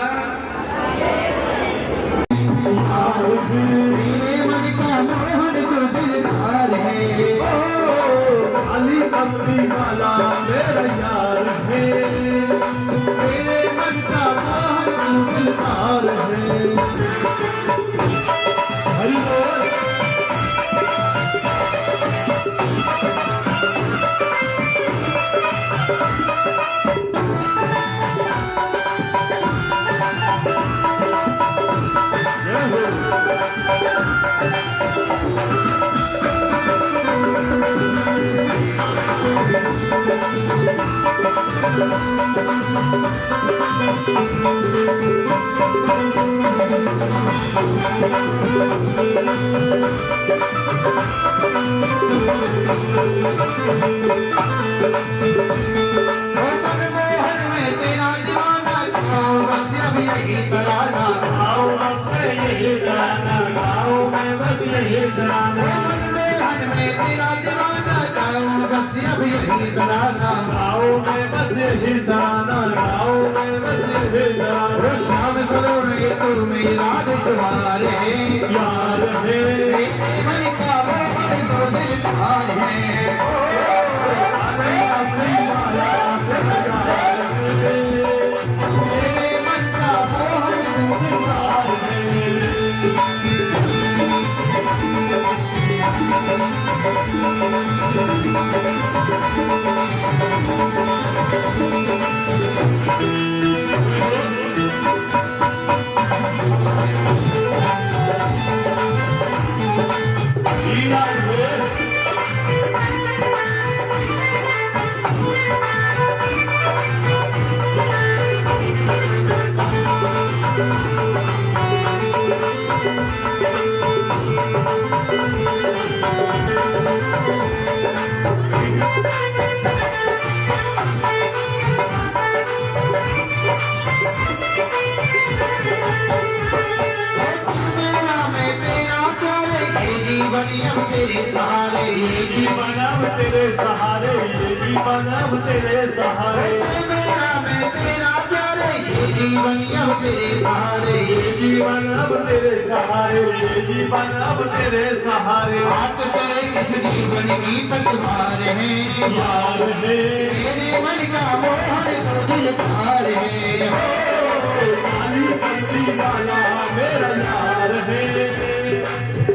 श्याम सलोरे तुम मेरा तुम्हारे यार है, मन का मोहन तो दिलदार है। मन का मोहन तो दिलदार है। जीवन अब तेरे सहारे, ये जीवन अब तेरे सहारे, ये जीवन अब तेरे सहारे। मैं तेरा प्यारे, ये जीवन अब तेरे सहारे, ये जीवन अब तेरे सहारे, ये जीवन अब तेरे सहारे। हाथ तेरे किस जीवन की पतवार है यार है, मेरे मन का मोहन तो दिलदार है। काली बंदी वाला मेरा यार है,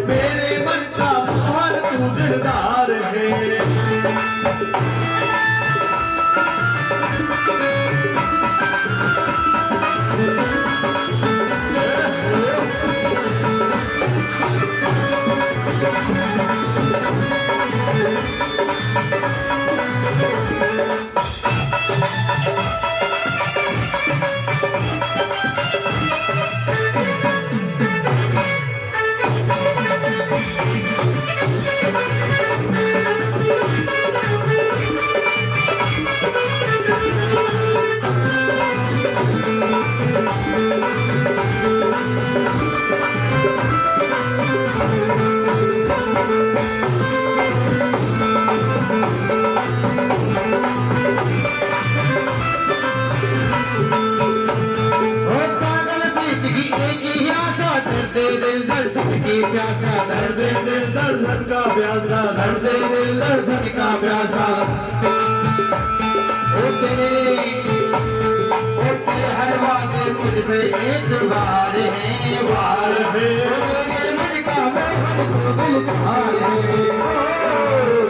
मेरे मन का मोहन तू दिलदार है। दिल दर्शन की प्यासा, दर्द दिल दर्शन का प्यासा, दर्द दिल दर्शन का प्यासा। ओ तेरे हर बात मुझ पे एतबार है, वार है। मेरे मन का मोहन तो दिलदार है,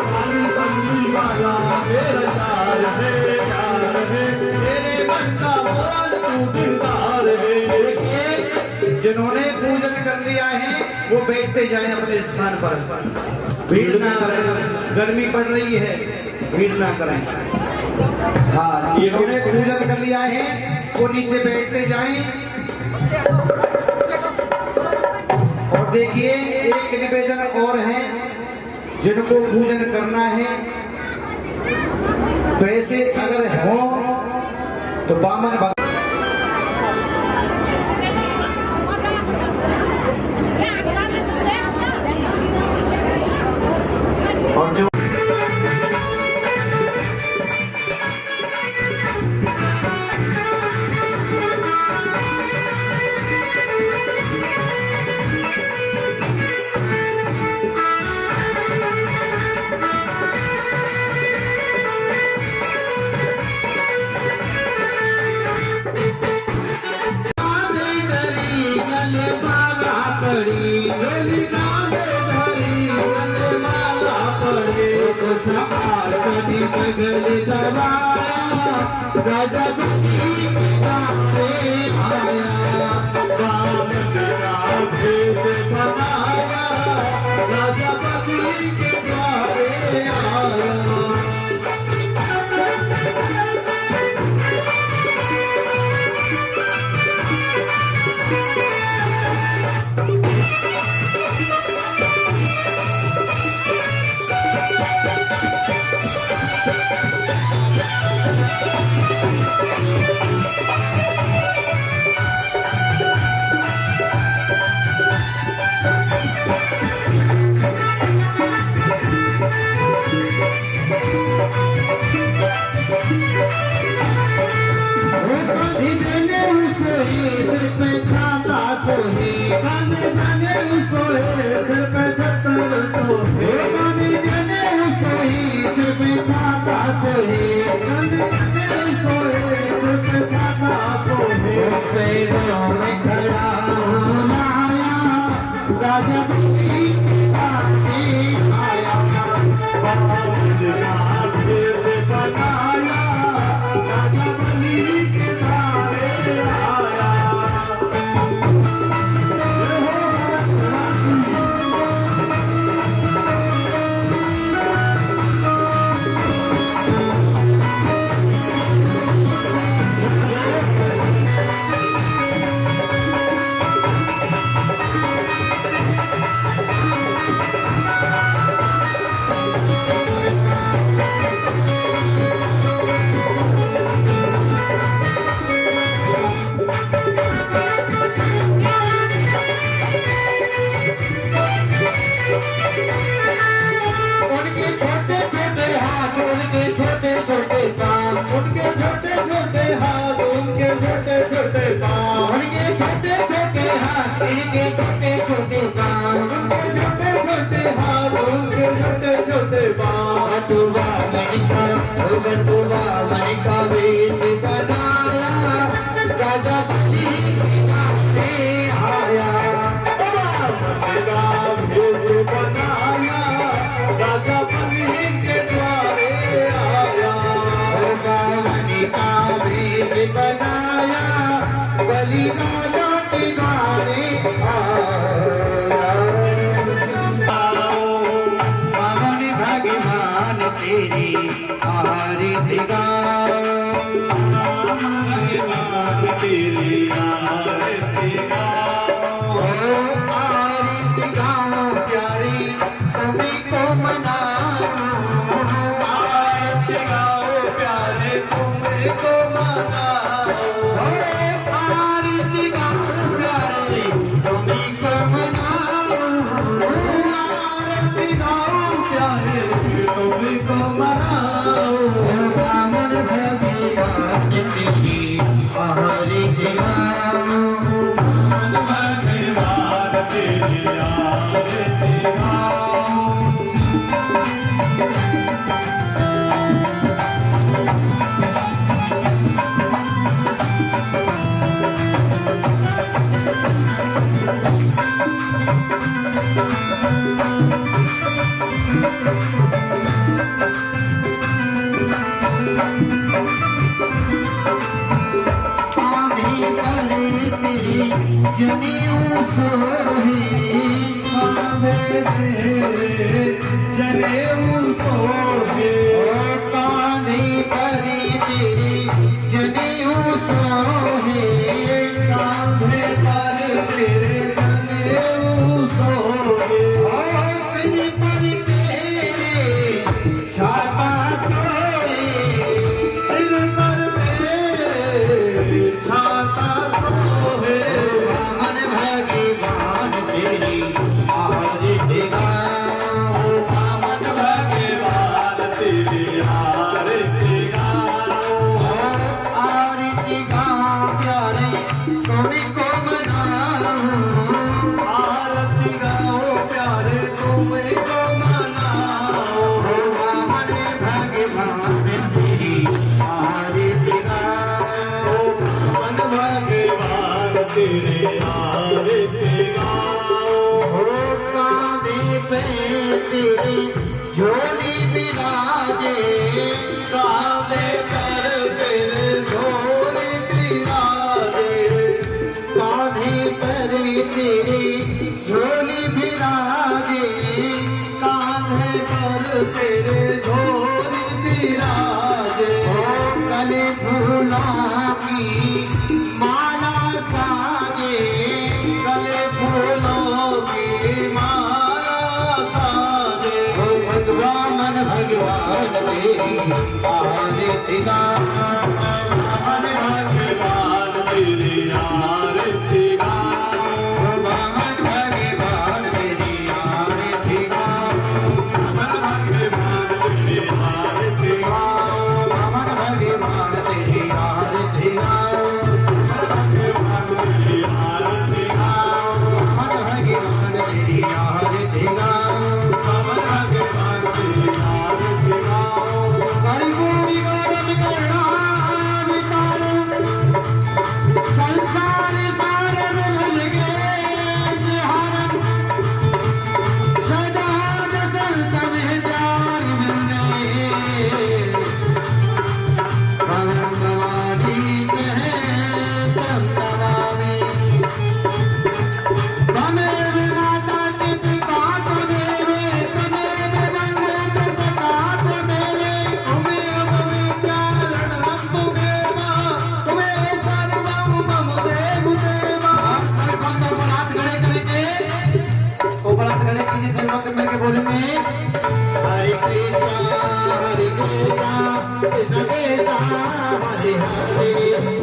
काली बंदी वाला मेरा यार है, यार है। मेरे मन का मोहन तू दिलदार है। जिन्होंने पूजन कर लिया है वो बैठते जाएं अपने स्थान पर, भीड़ ना करें, गर्मी पड़ रही है, भीड़ ना करें। हाँ, जिन्होंने पूजन कर लिया है वो नीचे बैठते जाएं। और देखिए एक निवेदन और है, जिनको पूजन करना है पैसे अगर हो तो बामन और जो बगल दबाया राजा बजी के गाने आया, काम तेरा भेद बनाया राजा बजी के गाने आया। तुमको मनाओ बामन भगवान तेरी आरती गाओ भगवान तेरी आरती गाओ जनेऊ सोहे जनेऊ सोहे कांधे पर तेरे जनेऊ सोहे कांधे पर तेरे जनेऊ सोहे सिर पर तेरे छाता सोए सिर पर तेरे छाता सोहे बामन भगवान तेरी आरती गाओ बामन भगवान तेरी आरती गाओ आरती गाओ प्यारे तुमको मनाओ आरती गाओ प्यारे तुमको मनाओ बामन भगवान तेरी आरती गाओ मन भगवान तेरे आरती गाओ कांधे पे तेरे झोली बिराजे कांधे पर तेरे झोली बिराजे कांधे पर तेरे झोली बिराजे कांधे पर तेरे झोली बिराजे गले फूलों की माला साजे गले फूलों की माला साजे भगवान भगवान तेरी आरती गाओ मन भगवान तेरी आरती गाओ भगवान भगवान तेरी आरती गाओ मन भगवान तेरी आरती गाओ बामन भगवान तेरी आरती गाओ भगवान तेरी आरती गाओ बामन भगवान तेरी आरती गाओ मन भगवान तेरी आरती गाओ परिपूर्ण गौरव करुणा विकार संसार सार में भल गए तिहारन सदा बसंत में प्यार मिलने भवन भवानी कहे तम तवामी तमेव माता के पिता तमेवे तमेव बंधु सखा तमेवे तुम्हें विचारण तुम्हें तुम्हें सर्वम मम देवदेवा सर्वंग उपरात खड़े करके उपरात खड़े कीजिए सर्वंग करके बोलेंगे हरे कृष्णा कृष्ण कृष्ण हरे हरे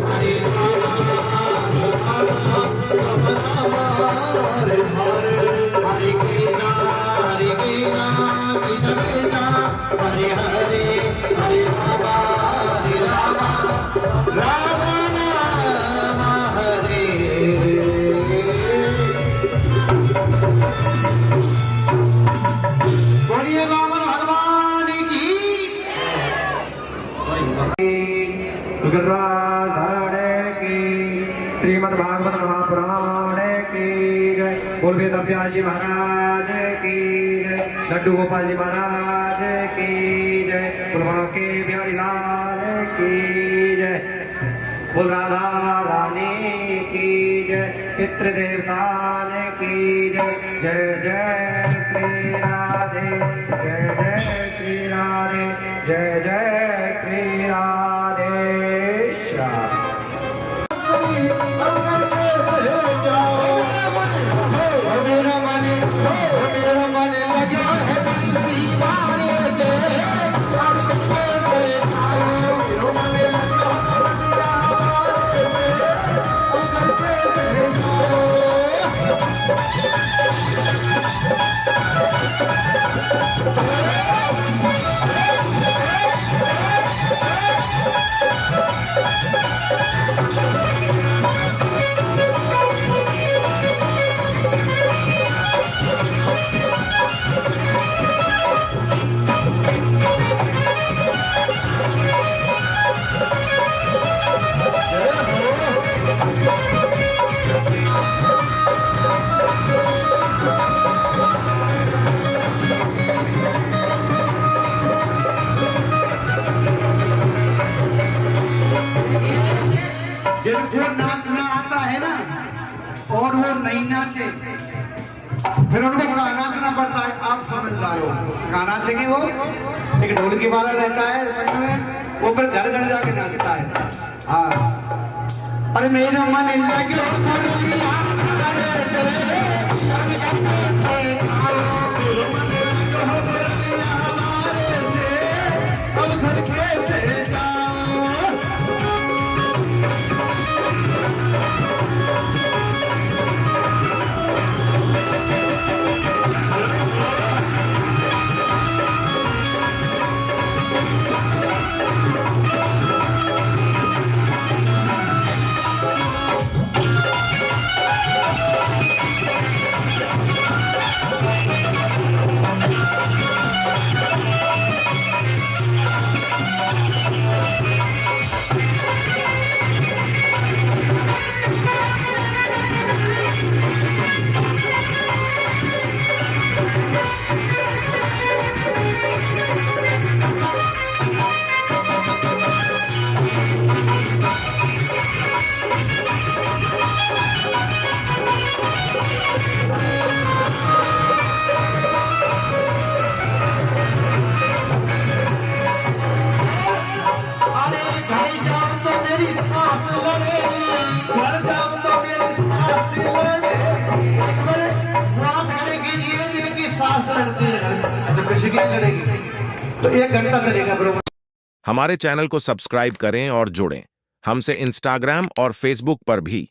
हरे राम हरे हरे हरे कृष्णा कृष्ण कृष्ण हरे हरे हरे राम राम राम हरे बोलिए बामन भगवान की गजराज धरण की श्रीमद् भागवत महापुराण की जय। बोल वेद व्यासी महाराज की जय। लड्डू गोपाल जी महाराज की जय। बोल के बिहारी लाल की जय। बोल राधा रानी की जय। पितृ देवतान की जय। जय जय श्री राधे जय जय श्री राधे जय जय श्री राधे श्याम। मेरा मन लगा है बंसी वाले से Thank you. नहीं नाचे फिर उनको कहाँ नाचना पड़ता है। आप समझदार हो, कहाँ नाचेंगे वो? एक ढोलकी वाला रहता है संग में, वो फिर घर घर जाके नाचता है। हाँ, अरे मेरा मन लगे मुरलिया सांस लड़ती है घर में, जब किसी की लड़ेगी तो 1 घंटा चलेगा बरोबर। हमारे चैनल को सब्सक्राइब करें और जुड़ें हमसे इंस्टाग्राम और फेसबुक पर भी।